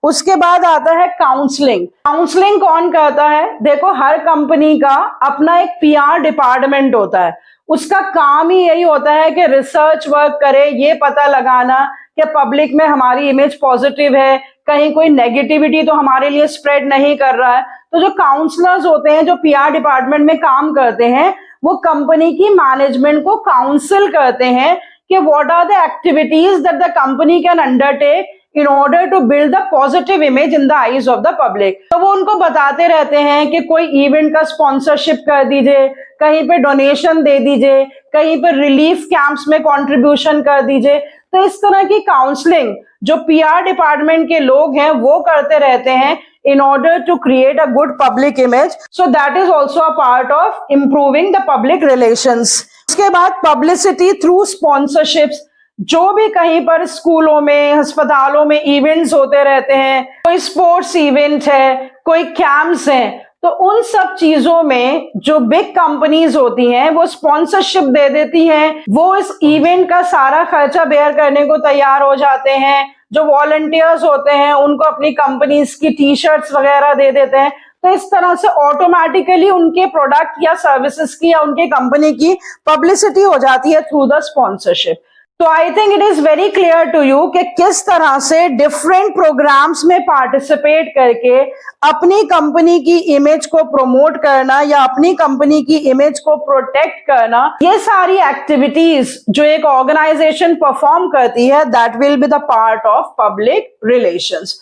उसके बाद आता है काउंसलिंग। काउंसलिंग कौन करता है? देखो, हर कंपनी का अपना एक पीआर डिपार्टमेंट होता है। उसका काम ही यही होता है कि रिसर्च वर्क करे, ये पता लगाना कि पब्लिक में हमारी इमेज पॉजिटिव है, कहीं कोई नेगेटिविटी तो हमारे लिए स्प्रेड नहीं कर रहा है। तो जो काउंसलर्स होते हैं, जो पीआर डिपार्टमेंट में काम करते हैं, वो कंपनी की मैनेजमेंट को काउंसिल करते हैं कि what are the activities that the company can undertake in order to build the positive image in the eyes of the public. तो वो उनको बताते रहते हैं कि कोई इवेंट का स्पॉन्सरशिप कर दीजिए, कहीं पे डोनेशन दे दीजिए, कहीं पे रिलीफ कैंप्स में कंट्रीब्यूशन कर दीजिए। तो इस तरह की काउंसलिंग जो पीआर डिपार्टमेंट के लोग हैं वो करते रहते हैं in order to create a good public image. So that is also a part of improving the public relations. उसके बाद publicity through sponsorships। जो भी कहीं पर स्कूलों में, अस्पतालों में इवेंट्स होते रहते हैं, कोई स्पोर्ट्स इवेंट है, कोई कैंप्स हैं, तो उन सब चीजों में जो बिग कंपनीज होती हैं वो स्पॉन्सरशिप दे देती हैं। वो इस इवेंट का सारा खर्चा बेयर करने को तैयार हो जाते हैं। जो वॉलंटियर्स होते हैं उनको अपनी कंपनीज की टी शर्ट्स वगैरह दे देते हैं। तो इस तरह से ऑटोमेटिकली उनके प्रोडक्ट या सर्विसेज की या उनके कंपनी की पब्लिसिटी हो जाती है थ्रू द स्पॉन्सरशिप। तो I think it is very clear to you कि किस तरह से डिफरेंट प्रोग्राम्स में पार्टिसिपेट करके अपनी कंपनी की इमेज को प्रमोट करना या अपनी कंपनी की इमेज को प्रोटेक्ट करना, ये सारी एक्टिविटीज जो एक ऑर्गेनाइजेशन परफॉर्म करती है, that will be the part of public relations.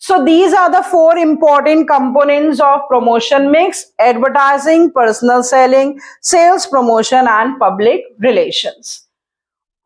So these are the four important components of promotion mix: advertising, personal selling, sales promotion and public relations.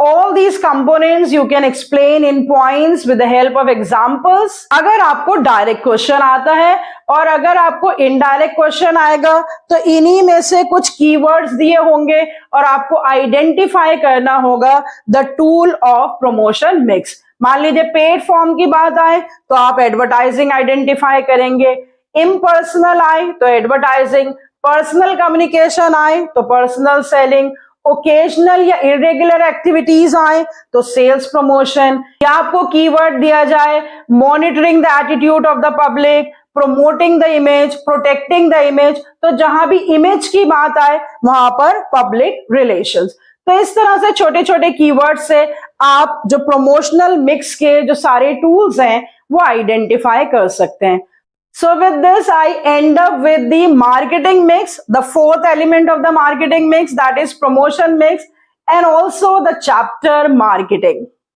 All these components you can explain in points with the help of examples. अगर आपको direct question आता है और अगर आपको indirect question आएगा तो इन्हीं में से कुछ कीवर्ड्स दिए होंगे और आपको आइडेंटिफाई करना होगा the tool of promotion mix. मान लीजिए पेड फॉर्म की बात आए तो आप एडवर्टाइजिंग आइडेंटिफाई करेंगे, इम्पर्सनल आए तो एडवर्टाइजिंग, पर्सनल कम्युनिकेशन आए तो पर्सनल सेलिंग, ओकेजनल या इरेगुलर एक्टिविटीज आए तो सेल्स प्रमोशन, या आपको कीवर्ड दिया जाए monitoring the attitude of the public, promoting the image, protecting the image, तो जहां भी इमेज की बात आए वहां पर पब्लिक रिलेशंस. तो इस तरह से छोटे छोटे कीवर्ड से आप जो प्रमोशनल मिक्स के जो सारे टूल्स हैं वो आइडेंटिफाई कर सकते हैं. So with this, I end up with the marketing mix, the fourth element of the marketing mix, that is promotion mix. and also the chapter marketing.